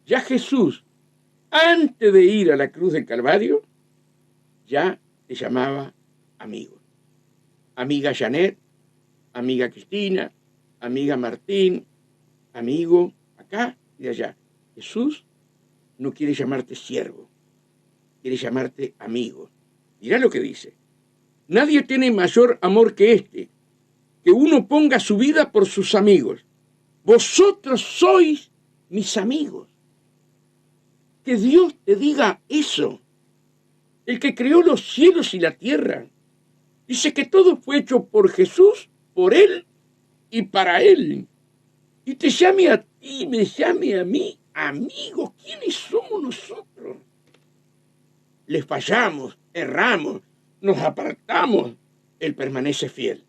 Ya Jesús, antes de ir a la cruz del Calvario, ya te llamaba amigo. Amiga Janet, amiga Cristina, amiga Martín, amigo acá y allá. Jesús no quiere llamarte siervo, quiere llamarte amigo. Mirá lo que dice. Nadie tiene mayor amor que este, que uno ponga su vida por sus amigos. Vosotros sois mis amigos. Que Dios te diga eso. El que creó los cielos y la tierra. Dice que todo fue hecho por Jesús, por Él y para Él. Y te llame a ti, me llame a mí, amigos. ¿Quiénes somos nosotros? Les fallamos, erramos, nos apartamos. Él permanece fiel.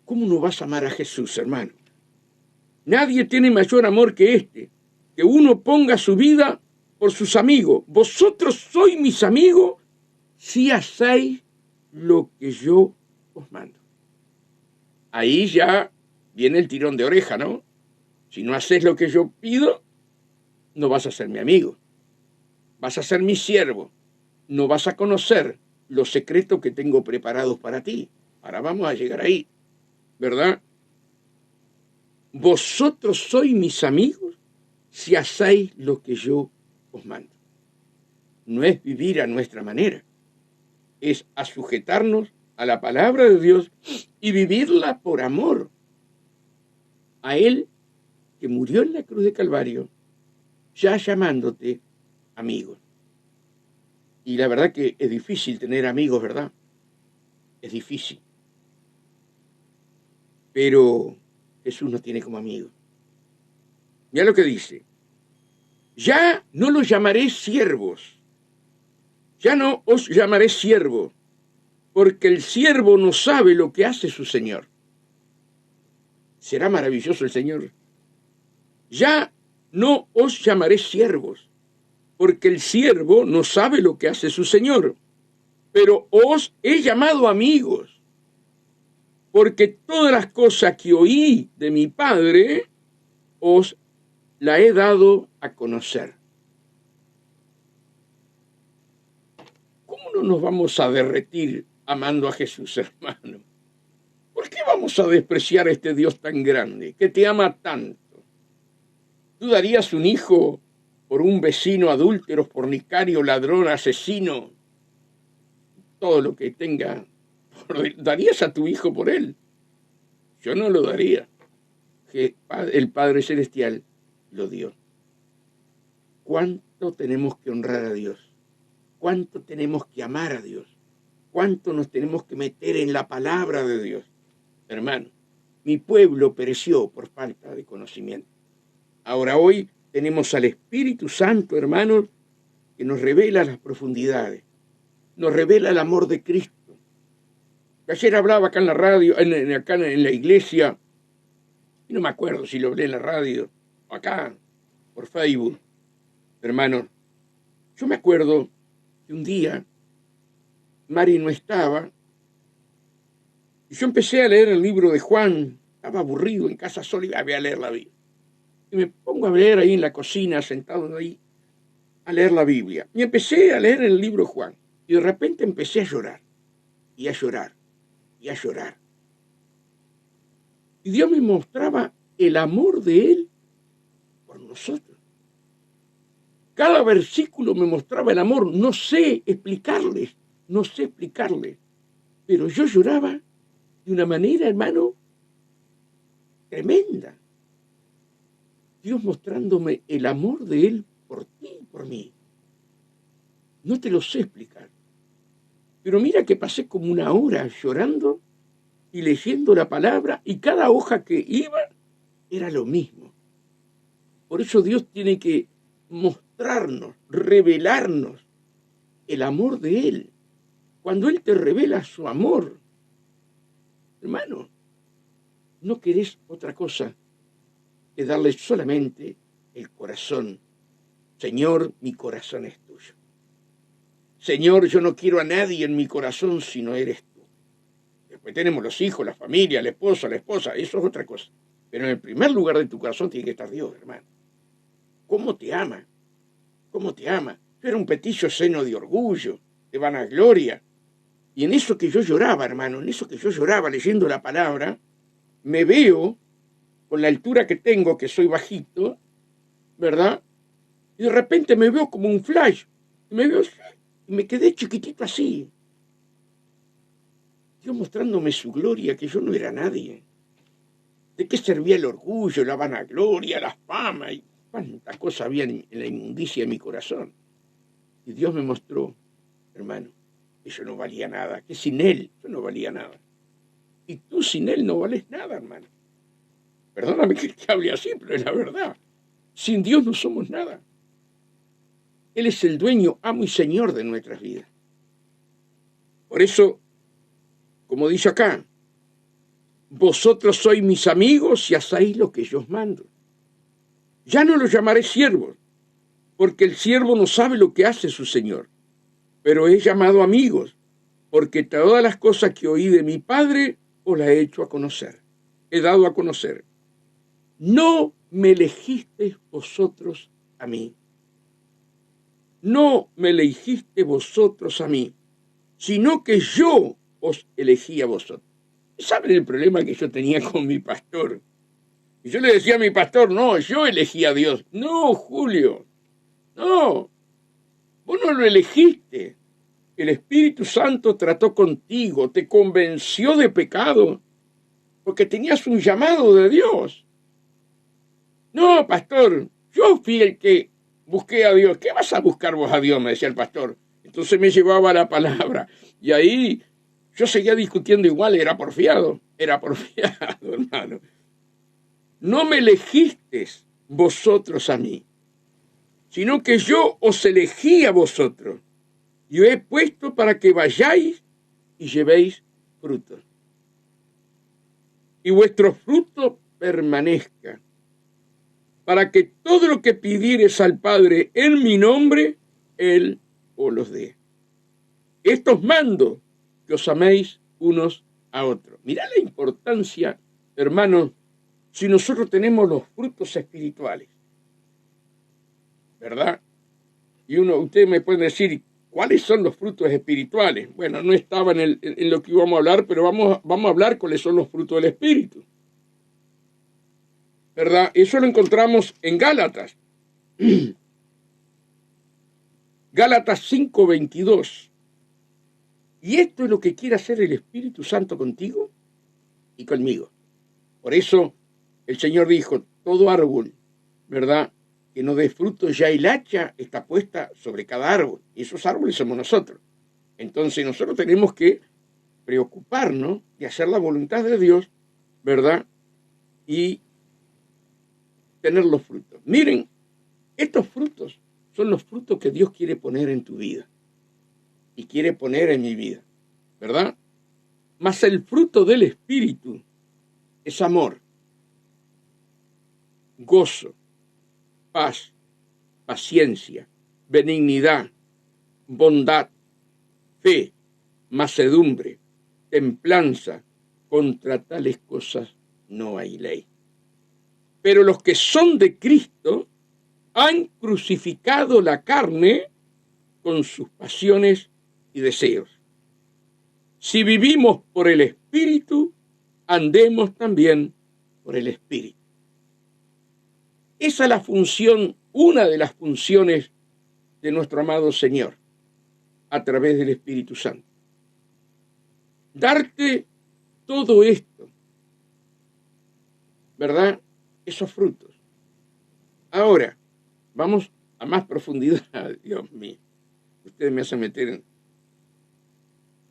¿Cómo no vas a amar a Jesús, hermano? Nadie tiene mayor amor que este, que uno ponga su vida por sus amigos. Vosotros sois mis amigos si hacéis lo que yo os mando. Ahí ya viene el tirón de oreja, ¿no? Si no haces lo que yo pido, no vas a ser mi amigo. Vas a ser mi siervo. No vas a conocer los secretos que tengo preparados para ti. Ahora vamos a llegar ahí, ¿verdad? Vosotros sois mis amigos si hacéis lo que yo os mando. No es vivir a nuestra manera. Es a sujetarnos a la palabra de Dios y vivirla por amor a Él que murió en la cruz de Calvario, ya llamándote amigo. Y la verdad que es difícil tener amigos, ¿verdad? Es difícil. Pero Jesús nos tiene como amigos. Mira lo que dice. Ya no los llamaré siervos. Ya no os llamaré siervo, porque el siervo no sabe lo que hace su Señor. ¿Será maravilloso el Señor? Ya no os llamaré siervos, porque el siervo no sabe lo que hace su Señor, pero os he llamado amigos, porque todas las cosas que oí de mi Padre os la he dado a conocer. ¿Cómo no nos vamos a derretir amando a Jesús, hermano? ¿Por qué vamos a despreciar a este Dios tan grande, que te ama tanto? ¿Tú darías un hijo por un vecino adúltero, fornicario, ladrón, asesino? Todo lo que tenga. ¿Darías a tu hijo por él? Yo no lo daría. El Padre Celestial lo dio. ¿Cuánto tenemos que honrar a Dios? ¿Cuánto tenemos que amar a Dios? ¿Cuánto nos tenemos que meter en la palabra de Dios? Hermano, mi pueblo pereció por falta de conocimiento. Ahora hoy tenemos al Espíritu Santo, hermanos, que nos revela las profundidades, nos revela el amor de Cristo. Ayer hablaba acá en la radio, acá en la iglesia, y no me acuerdo si lo hablé en la radio, acá, por Facebook, hermanos. Yo me acuerdo que un día Mari no estaba y yo empecé a leer el libro de Juan. Estaba aburrido en casa sola y voy a leer la Biblia. Y me pongo a leer ahí en la cocina, sentado ahí, a leer la Biblia. Y empecé a leer el libro de Juan. Y de repente empecé a llorar, y a llorar, y a llorar. Y Dios me mostraba el amor de Él por nosotros. Cada versículo me mostraba el amor. No sé explicarles, pero yo lloraba de una manera, hermano, tremenda. Dios mostrándome el amor de Él por ti y por mí. No te lo sé explicar. Pero mira que pasé como una hora llorando y leyendo la palabra, y cada hoja que iba era lo mismo. Por eso Dios tiene que mostrarnos, revelarnos el amor de Él. Cuando Él te revela su amor, hermano, no querés otra cosa que darle solamente el corazón. Señor, mi corazón es tuyo. Señor, yo no quiero a nadie en mi corazón si no eres tú. Después tenemos los hijos, la familia, el esposo, la esposa, eso es otra cosa. Pero en el primer lugar de tu corazón tiene que estar Dios, hermano. ¿Cómo te ama? ¿Cómo te ama? Yo era un petillo lleno de orgullo, de vanagloria. Y en eso que yo lloraba, hermano, en eso que yo lloraba leyendo la palabra, me veo con la altura que tengo, que soy bajito, ¿verdad? Y de repente me veo como un flash. Y me quedé chiquitito así. Dios mostrándome su gloria, que yo no era nadie. ¿De qué servía el orgullo, la vanagloria, la fama? Y cuánta cosa había en la inmundicia de mi corazón. Y Dios me mostró, hermano, que yo no valía nada, que sin Él yo no valía nada. Y tú sin Él no vales nada, hermano. Perdóname que te hable así, pero es la verdad. Sin Dios no somos nada. Él es el dueño, amo y señor de nuestras vidas. Por eso, como dice acá, vosotros sois mis amigos y hacéis lo que yo os mando. Ya no los llamaré siervos, porque el siervo no sabe lo que hace su señor, pero he llamado amigos, porque todas las cosas que oí de mi Padre os las he hecho a conocer, he dado a conocer. No me elegisteis vosotros a mí. No me elegisteis vosotros a mí, sino que yo os elegí a vosotros. ¿Saben el problema que yo tenía con mi pastor? Y yo le decía a mi pastor, no, yo elegí a Dios. No, Julio, no, vos no lo elegiste. El Espíritu Santo trató contigo, te convenció de pecado, porque tenías un llamado de Dios. No, pastor, yo fui el que busqué a Dios. ¿Qué vas a buscar vos a Dios?, me decía el pastor. Entonces me llevaba la palabra. Y ahí yo seguía discutiendo igual, era porfiado, hermano. No me elegisteis vosotros a mí, sino que yo os elegí a vosotros. Y os he puesto para que vayáis y llevéis frutos. Y vuestro fruto permanezca, para que todo lo que pidieres al Padre en mi nombre, Él os los dé. Estos mando, que os améis unos a otros. Mirá la importancia, hermanos, si nosotros tenemos los frutos espirituales, ¿verdad? Y ustedes me pueden decir, ¿cuáles son los frutos espirituales? Bueno, no estaba en lo que íbamos a hablar, pero vamos a hablar cuáles son los frutos del Espíritu, ¿verdad? Eso lo encontramos en Gálatas. Gálatas 5:22. Y esto es lo que quiere hacer el Espíritu Santo contigo y conmigo. Por eso el Señor dijo, todo árbol, ¿verdad?, que no dé fruto, ya el hacha está puesta sobre cada árbol. Y esos árboles somos nosotros. Entonces nosotros tenemos que preocuparnos de hacer la voluntad de Dios, ¿verdad?, y tener los frutos. Miren, estos frutos son los frutos que Dios quiere poner en tu vida y quiere poner en mi vida, ¿verdad? Mas el fruto del Espíritu es amor, gozo, paz, paciencia, benignidad, bondad, fe, mansedumbre, templanza. Contra tales cosas no hay ley. Pero los que son de Cristo han crucificado la carne con sus pasiones y deseos. Si vivimos por el Espíritu, andemos también por el Espíritu. Esa es la función, una de las funciones de nuestro amado Señor, a través del Espíritu Santo. Darte todo esto, ¿verdad? Esos frutos. Ahora, vamos a más profundidad, Dios mío. Ustedes me hacen meter en...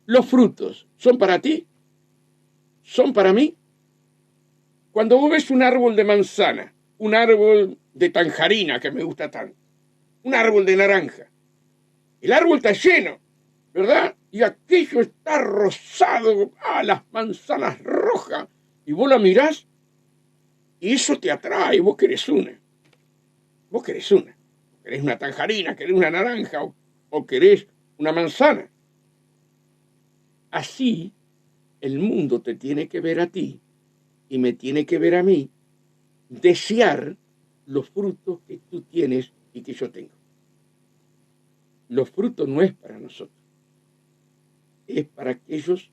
Los frutos, ¿son para ti? ¿Son para mí? Cuando vos ves un árbol de manzana, un árbol de tangerina que me gusta tanto, un árbol de naranja, el árbol está lleno, ¿verdad? Y aquello está rosado, las manzanas rojas, y vos la mirás y eso te atrae, vos querés una. Vos querés una. Querés una tangerina, querés una naranja o querés una manzana. Así el mundo te tiene que ver a ti y me tiene que ver a mí, desear los frutos que tú tienes y que yo tengo. Los frutos no es para nosotros, es para aquellos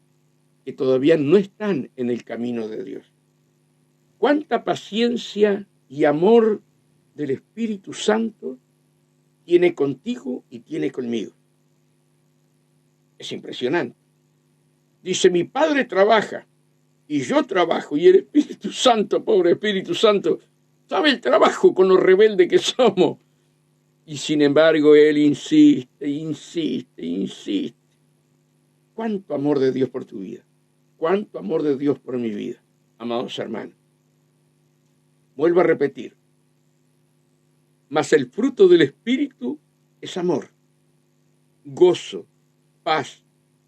que todavía no están en el camino de Dios. ¿Cuánta paciencia y amor del Espíritu Santo tiene contigo y tiene conmigo? Es impresionante. Dice, mi Padre trabaja y yo trabajo, y el Espíritu Santo, pobre Espíritu Santo, sabe el trabajo con lo rebelde que somos. Y sin embargo, Él insiste, insiste, insiste. ¿Cuánto amor de Dios por tu vida? ¿Cuánto amor de Dios por mi vida? Amados hermanos. Vuelvo a repetir. Mas el fruto del Espíritu es amor, gozo, paz,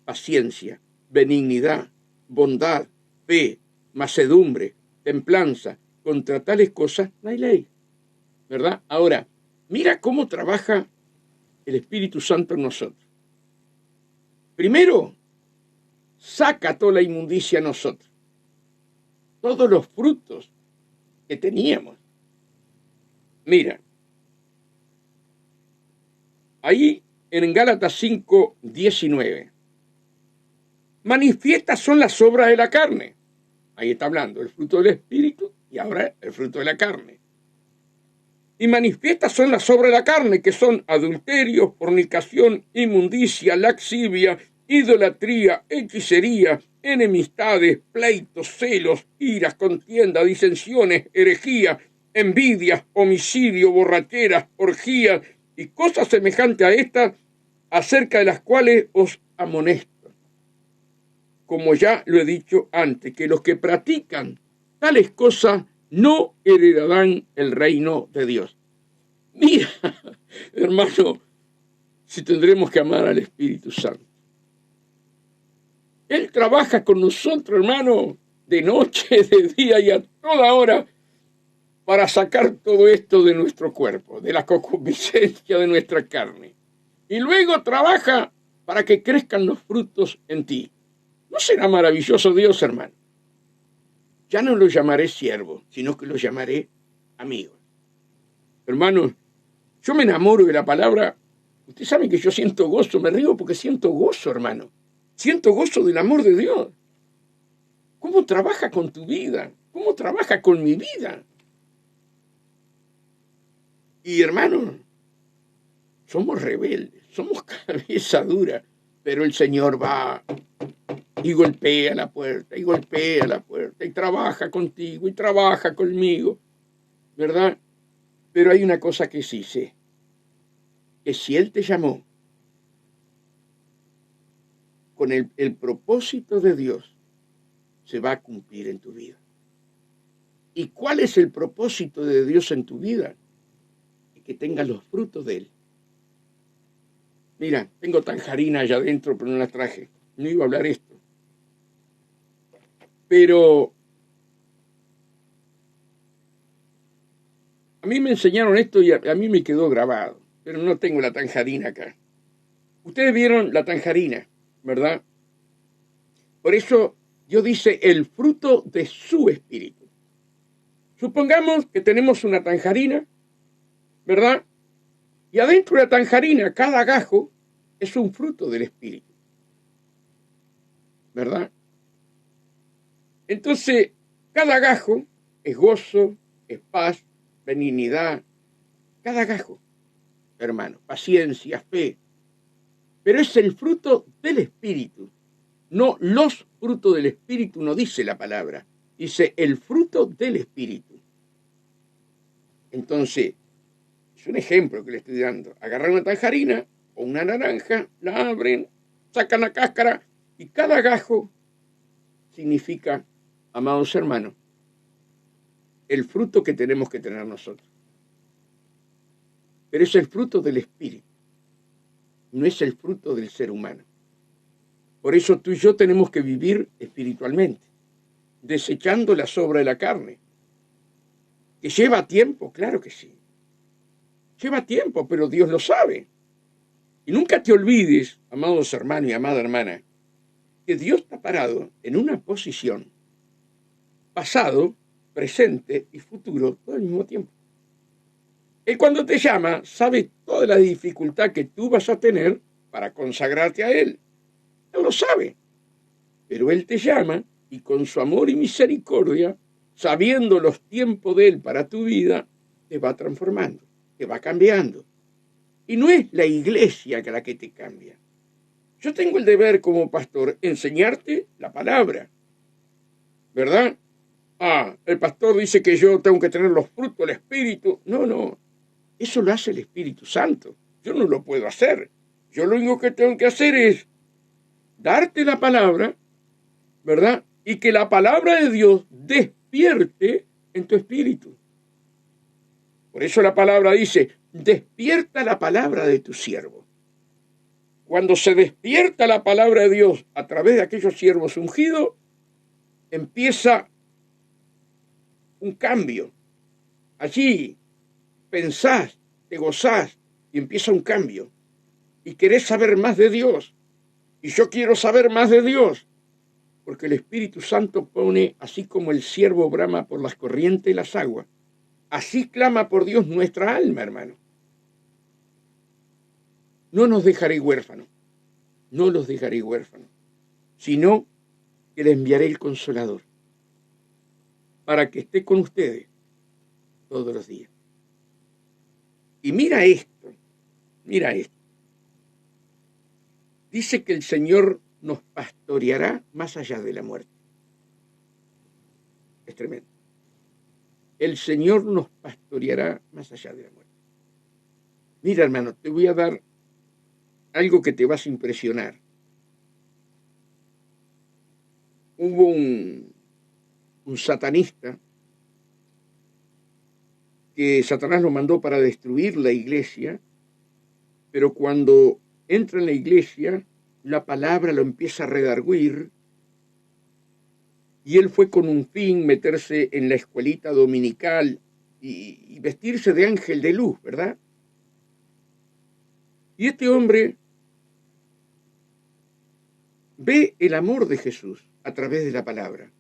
paciencia, benignidad, bondad, fe, mansedumbre, templanza. Contra tales cosas no hay ley, ¿verdad? Ahora, mira cómo trabaja el Espíritu Santo en nosotros. Primero, saca toda la inmundicia a nosotros. Todos los frutos que teníamos. Mira, ahí en Gálatas 5:19. Manifiestas son las obras de la carne. Ahí está hablando el fruto del Espíritu y ahora el fruto de la carne. Y manifiestas son las obras de la carne, que son adulterio, fornicación, inmundicia, laxivia, idolatría, hechicería, enemistades, pleitos, celos, iras, contienda, disensiones, herejía, envidias, homicidio, borracheras, orgías y cosas semejantes a estas, acerca de las cuales os amonesto. Como ya lo he dicho antes, que los que practican tales cosas no heredarán el reino de Dios. Mira, hermano, si tendremos que amar al Espíritu Santo. Él trabaja con nosotros, hermano, de noche, de día y a toda hora para sacar todo esto de nuestro cuerpo, de la concupiscencia de nuestra carne. Y luego trabaja para que crezcan los frutos en ti. ¿No será maravilloso Dios, hermano? Ya no lo llamaré siervo, sino que lo llamaré amigo. Hermanos, yo me enamoro de la palabra. Usted sabe que yo siento gozo, me río porque siento gozo, hermano. Siento gozo del amor de Dios. ¿Cómo trabaja con tu vida? ¿Cómo trabaja con mi vida? Y hermanos, somos rebeldes, somos cabeza dura, pero el Señor va y golpea la puerta, y golpea la puerta, y trabaja contigo, y trabaja conmigo, ¿verdad? Pero hay una cosa que sí sé, que si Él te llamó con el propósito de Dios, se va a cumplir en tu vida. ¿Y cuál es el propósito de Dios en tu vida? Que tengas los frutos de Él. Mira, tengo tangerina allá adentro, pero no las traje. No iba a hablar esto. Pero mí me enseñaron esto y a mí me quedó grabado, pero no tengo la tangerina acá. Ustedes vieron la tangerina, ¿verdad? Por eso Dios dice el fruto de su espíritu. Supongamos que tenemos una tangerina, ¿verdad? Y adentro de la tangerina, cada gajo es un fruto del espíritu, ¿verdad? Entonces, cada gajo es gozo, es paz, benignidad. Cada gajo, hermano, paciencia, fe. Pero es el fruto del espíritu. No los frutos del espíritu, no dice la palabra. Dice el fruto del espíritu. Entonces, es un ejemplo que le estoy dando. Agarran una tangerina o una naranja, la abren, sacan la cáscara y cada gajo significa, amados hermanos, el fruto que tenemos que tener nosotros. Pero es el fruto del espíritu, no es el fruto del ser humano. Por eso tú y yo tenemos que vivir espiritualmente, desechando la sobra de la carne. ¿Que lleva tiempo? Claro que sí. Lleva tiempo, pero Dios lo sabe. Y nunca te olvides, amados hermanos y amada hermana, que Dios está parado en una posición, pasado, presente y futuro, todo al mismo tiempo. Él cuando te llama, sabe toda la dificultad que tú vas a tener para consagrarte a Él. Él lo sabe. Pero Él te llama y con su amor y misericordia, sabiendo los tiempos de Él para tu vida, te va transformando, te va cambiando. Y no es la iglesia la que te cambia. Yo tengo el deber como pastor enseñarte la palabra, ¿verdad? El pastor dice que yo tengo que tener los frutos del Espíritu. No, eso lo hace el Espíritu Santo. Yo no lo puedo hacer. Yo lo único que tengo que hacer es darte la palabra, ¿verdad? Y que la palabra de Dios despierte en tu espíritu. Por eso la palabra dice, despierta la palabra de tu siervo. Cuando se despierta la palabra de Dios a través de aquellos siervos ungidos, empieza un cambio. Allí pensás, te gozás y empieza un cambio. Y querés saber más de Dios. Y yo quiero saber más de Dios. Porque el Espíritu Santo pone, así como el ciervo brama por las corrientes de las aguas, así clama por Dios nuestra alma, hermano. No nos dejaré huérfanos, no los dejaré huérfanos, sino que les enviaré el Consolador para que esté con ustedes todos los días. Y mira esto. Dice que el Señor nos pastoreará más allá de la muerte. Es tremendo. El Señor nos pastoreará más allá de la muerte. Mira, hermano, te voy a dar algo que te vas a impresionar. Hubo un satanista que Satanás lo mandó para destruir la iglesia, pero cuando entra en la iglesia, la palabra lo empieza a redarguir, y él fue con un fin meterse en la escuelita dominical y vestirse de ángel de luz, ¿verdad? Y este hombre ve el amor de Jesús a través de la palabra.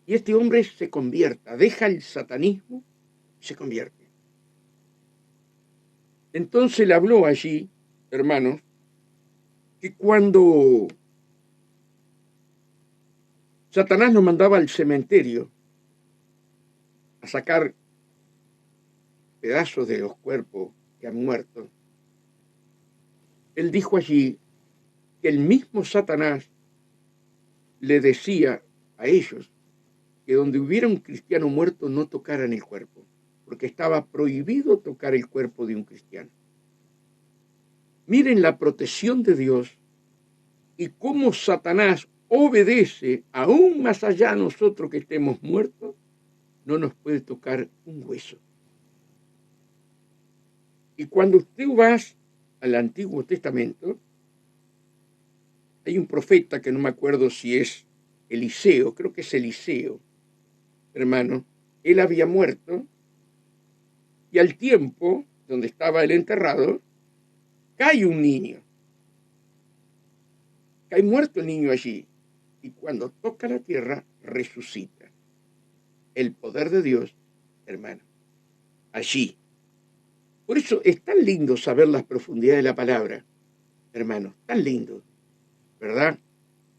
Y este hombre se convierta, deja el satanismo y se convierte. Entonces le habló allí, hermanos, que cuando Satanás nos mandaba al cementerio a sacar pedazos de los cuerpos que han muerto, él dijo allí que el mismo Satanás le decía a ellos que donde hubiera un cristiano muerto no tocaran el cuerpo, porque estaba prohibido tocar el cuerpo de un cristiano. Miren la protección de Dios y cómo Satanás obedece aún más allá a nosotros que estemos muertos, no nos puede tocar un hueso. Y cuando usted va al Antiguo Testamento, hay un profeta que no me acuerdo si es Eliseo, creo que es Eliseo, hermano. Él había muerto Y al tiempo, donde estaba él enterrado, cae un niño. Cae muerto el niño allí. Y cuando toca la tierra, resucita. El poder de Dios, hermano, allí. Por eso es tan lindo saber las profundidades de la palabra, hermanos, tan lindo, ¿verdad?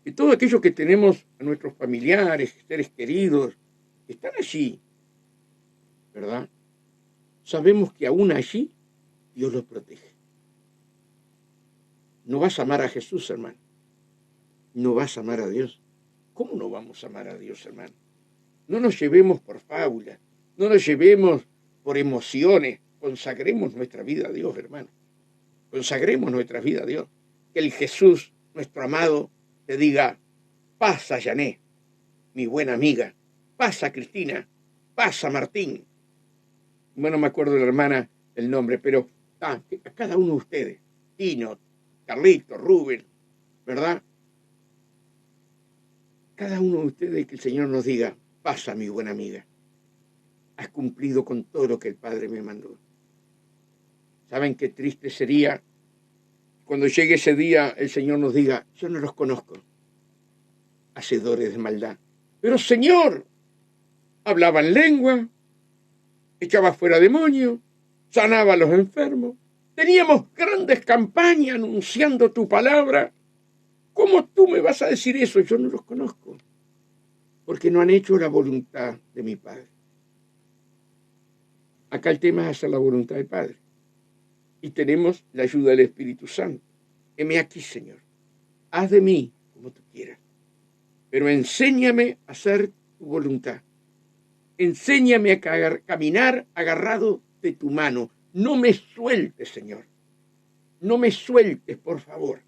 Que todo aquello que tenemos a nuestros familiares, seres queridos, están allí, ¿verdad? Sabemos que aún allí Dios los protege. No vas a amar a Jesús, hermano. No vas a amar a Dios. ¿Cómo no vamos a amar a Dios, hermano? No nos llevemos por fábulas, no nos llevemos por emociones. Consagremos nuestra vida a Dios, hermano. Consagremos nuestra vida a Dios. Que el Jesús, nuestro amado, te diga, pasa, Yané, mi buena amiga. Pasa, Cristina. Pasa, Martín. Bueno, no me acuerdo de la hermana el nombre, pero a cada uno de ustedes, Tino, Carlito, Rubén, ¿verdad? Cada uno de ustedes que el Señor nos diga, pasa, mi buena amiga. Has cumplido con todo lo que el Padre me mandó. ¿Saben qué triste sería cuando llegue ese día el Señor nos diga, yo no los conozco, hacedores de maldad? Pero Señor, hablaban lengua, echaba fuera demonios, sanaba a los enfermos, teníamos grandes campañas anunciando tu palabra. ¿Cómo tú me vas a decir eso? Yo no los conozco, porque no han hecho la voluntad de mi Padre. Acá el tema es hacer la voluntad del Padre. Y tenemos la ayuda del Espíritu Santo. Heme aquí, Señor. Haz de mí como tú quieras. Pero enséñame a hacer tu voluntad. Enséñame a caminar agarrado de tu mano. No me sueltes, Señor. No me sueltes, por favor.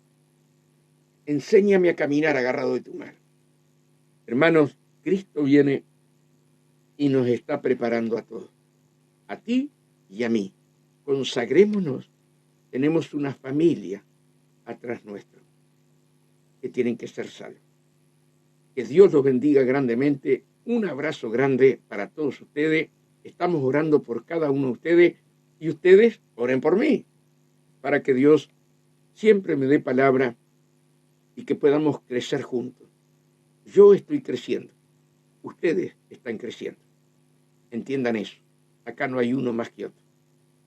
Enséñame a caminar agarrado de tu mano. Hermanos, Cristo viene y nos está preparando a todos. A ti y a mí. Consagrémonos. Tenemos una familia atrás nuestro que tienen que ser salvos. Que Dios los bendiga grandemente. Un abrazo grande para todos ustedes. Estamos orando por cada uno de ustedes y ustedes oren por mí para que Dios siempre me dé palabra y que podamos crecer juntos. Yo estoy creciendo. Ustedes están creciendo. Entiendan eso. Acá no hay uno más que otro.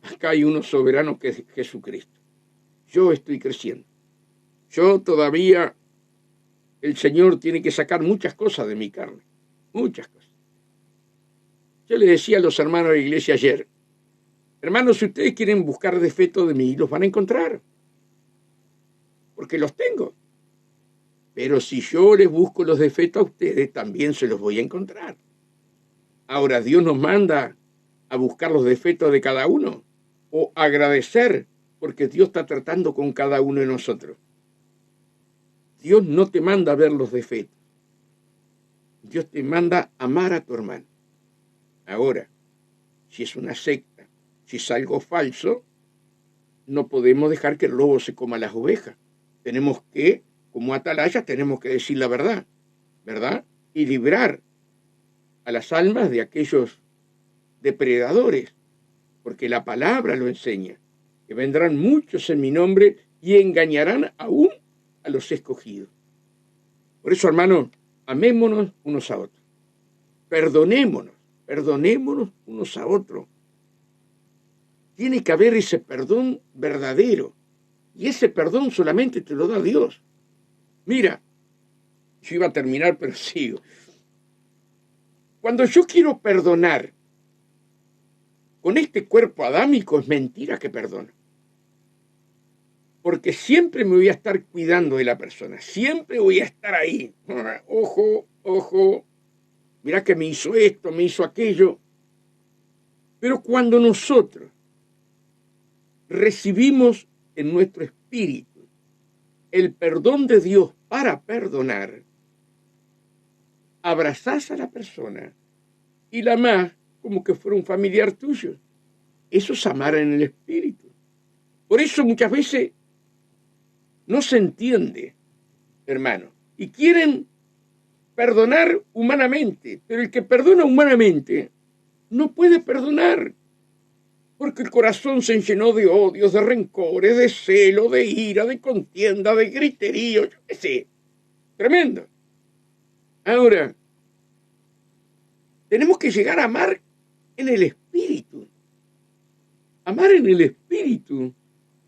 Acá hay uno soberano que es Jesucristo. Yo estoy creciendo. Yo todavía, el Señor tiene que sacar muchas cosas de mi carne. Muchas cosas. Yo le decía a los hermanos de la iglesia ayer, hermanos, si ustedes quieren buscar defectos de mí, los van a encontrar. Porque los tengo. Pero si yo les busco los defectos a ustedes, también se los voy a encontrar. Ahora, Dios nos manda a buscar los defectos de cada uno o agradecer porque Dios está tratando con cada uno de nosotros. Dios no te manda a ver los defectos. Dios te manda a amar a tu hermano. Ahora, si es una secta, si es algo falso, no podemos dejar que el lobo se coma las ovejas. Tenemos que, como atalayas, tenemos que decir la verdad, ¿verdad? Y librar a las almas de aquellos depredadores, porque la palabra lo enseña, que vendrán muchos en mi nombre y engañarán aún a los escogidos. Por eso, hermanos, amémonos unos a otros. Perdonémonos unos a otros. Tiene que haber ese perdón verdadero. Y ese perdón solamente te lo da Dios. Mira, yo iba a terminar, pero sigo. Cuando yo quiero perdonar con este cuerpo adámico, es mentira que perdono. Porque siempre me voy a estar cuidando de la persona. Siempre voy a estar ahí. Ojo, ojo. Mirá que me hizo esto, me hizo aquello. Pero cuando nosotros recibimos en nuestro espíritu el perdón de Dios para perdonar, abrazás a la persona y la amás como que fuera un familiar tuyo. Eso es amar en el espíritu. Por eso muchas veces no se entiende, hermano, y quieren perdonar humanamente, pero el que perdona humanamente no puede perdonar. porque el corazón se llenó de odios, de rencores, de celo, de ira, de contienda, de griterío, yo qué sé. Tremendo. Ahora, tenemos que llegar a amar en el espíritu. Amar en el espíritu,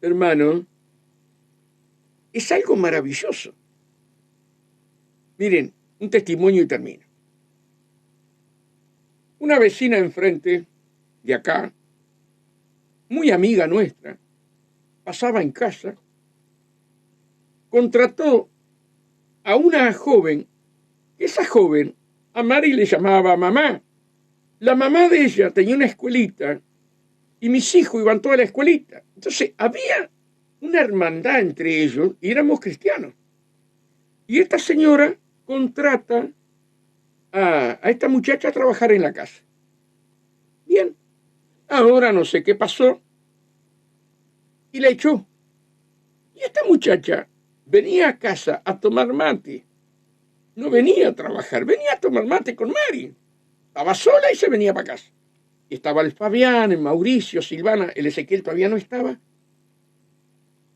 hermano, es algo maravilloso. Miren, un testimonio y termino. Una vecina enfrente de acá, muy amiga nuestra, pasaba en casa, contrató a una joven, esa joven a Mari le llamaba mamá. La mamá de ella tenía una escuelita y mis hijos iban toda la escuelita. Entonces había una hermandad entre ellos y éramos cristianos. Y esta señora contrata a esta muchacha a trabajar en la casa. Bien, ahora no sé qué pasó y la echó. Y esta muchacha venía a casa a tomar mate. No venía a trabajar, venía a tomar mate con Mari. Estaba sola y se venía para casa. Y estaba el Fabián, el Mauricio, Silvana, el Ezequiel todavía no estaba.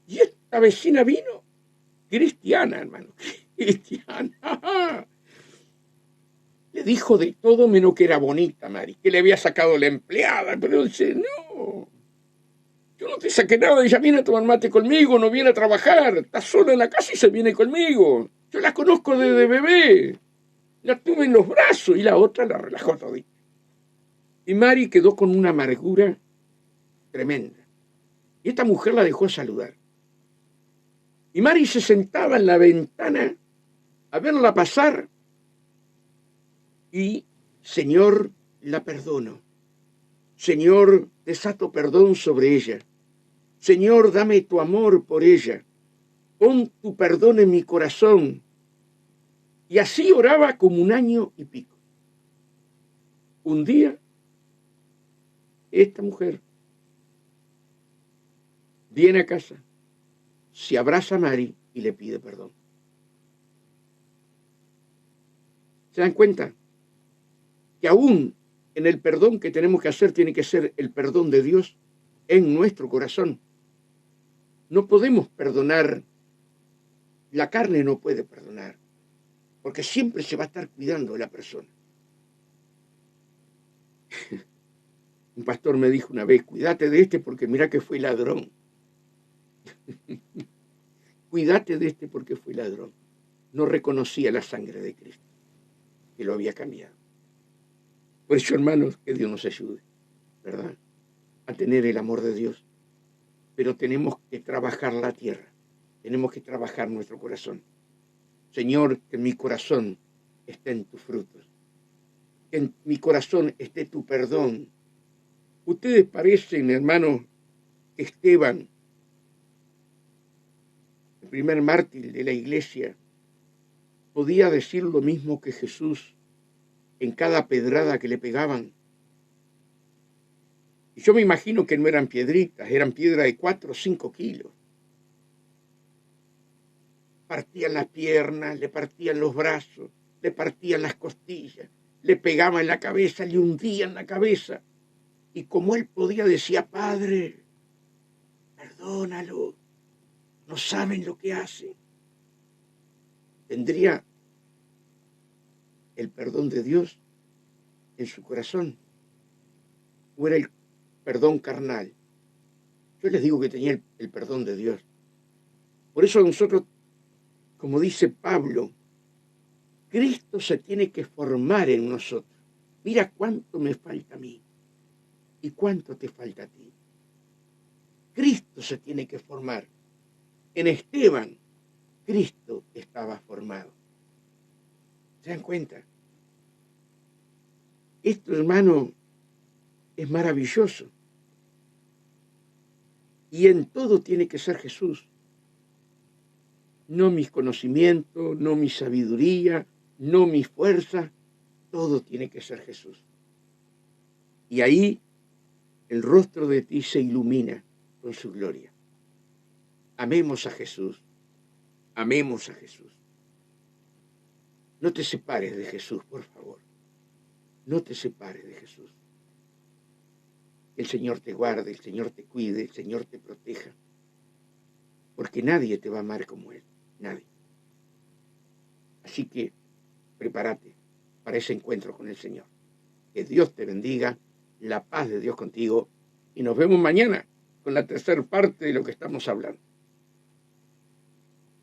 Y esta vecina vino, cristiana, hermano, cristiana. Le dijo de todo menos que era bonita, Mari, que le había sacado la empleada. Pero dice, no, yo no te saqué nada, ella viene a tomar mate conmigo, no viene a trabajar, está sola en la casa y se viene conmigo. Yo la conozco desde bebé, la tuve en los brazos y la otra la relajó todita. Y Mari quedó con una amargura tremenda. Y esta mujer la dejó saludar. Y Mari se sentaba en la ventana a verla pasar y, Señor, la perdono. Señor, desato perdón sobre ella. Señor, dame tu amor por ella. Pon tu perdón en mi corazón. Y así oraba como 1 año y pico. Un día, esta mujer viene a casa, se abraza a Mari y le pide perdón. ¿Se dan cuenta? Que aún en el perdón que tenemos que hacer tiene que ser el perdón de Dios en nuestro corazón. No podemos perdonar, la carne no puede perdonar, porque siempre se va a estar cuidando de la persona. Un pastor me dijo una vez, cuídate de este porque mira que fue ladrón. Cuídate de este porque fue ladrón. No reconocía la sangre de Cristo, que lo había cambiado. Por eso, hermanos, que Dios nos ayude, ¿verdad? A tener el amor de Dios. Pero tenemos que trabajar la tierra. Tenemos que trabajar nuestro corazón. Señor, que en mi corazón estén tus frutos. Que en mi corazón esté tu perdón. Ustedes parecen, hermanos, Esteban, el primer mártir de la iglesia, podía decir lo mismo que Jesús en cada pedrada que le pegaban. Y yo me imagino que no eran piedritas, eran piedras de 4 o 5 kilos. Partían las piernas, le partían los brazos, le partían las costillas, le pegaban en la cabeza, le hundían la cabeza. Y como él podía, decía, Padre, perdónalo, no saben lo que hacen. Tendría el perdón de Dios en su corazón, o era el perdón carnal. Yo les digo que tenía el perdón de Dios. Por eso nosotros, como dice Pablo, Cristo se tiene que formar en nosotros. Mira cuánto me falta a mí y cuánto te falta a ti. Cristo se tiene que formar. En Esteban, Cristo estaba formado. ¿Se dan cuenta? Esto, hermano, es maravilloso. Y en todo tiene que ser Jesús. No mis conocimientos, no mi sabiduría, no mi fuerza. Todo tiene que ser Jesús. Y ahí el rostro de ti se ilumina con su gloria. Amemos a Jesús. Amemos a Jesús. No te separes de Jesús, por favor. No te separes de Jesús. el Señor te guarde, el Señor te cuide, el Señor te proteja. Porque nadie te va a amar como Él, nadie. Así que prepárate para ese encuentro con el Señor. Que Dios te bendiga, la paz de Dios contigo, y nos vemos mañana con la tercera parte de lo que estamos hablando.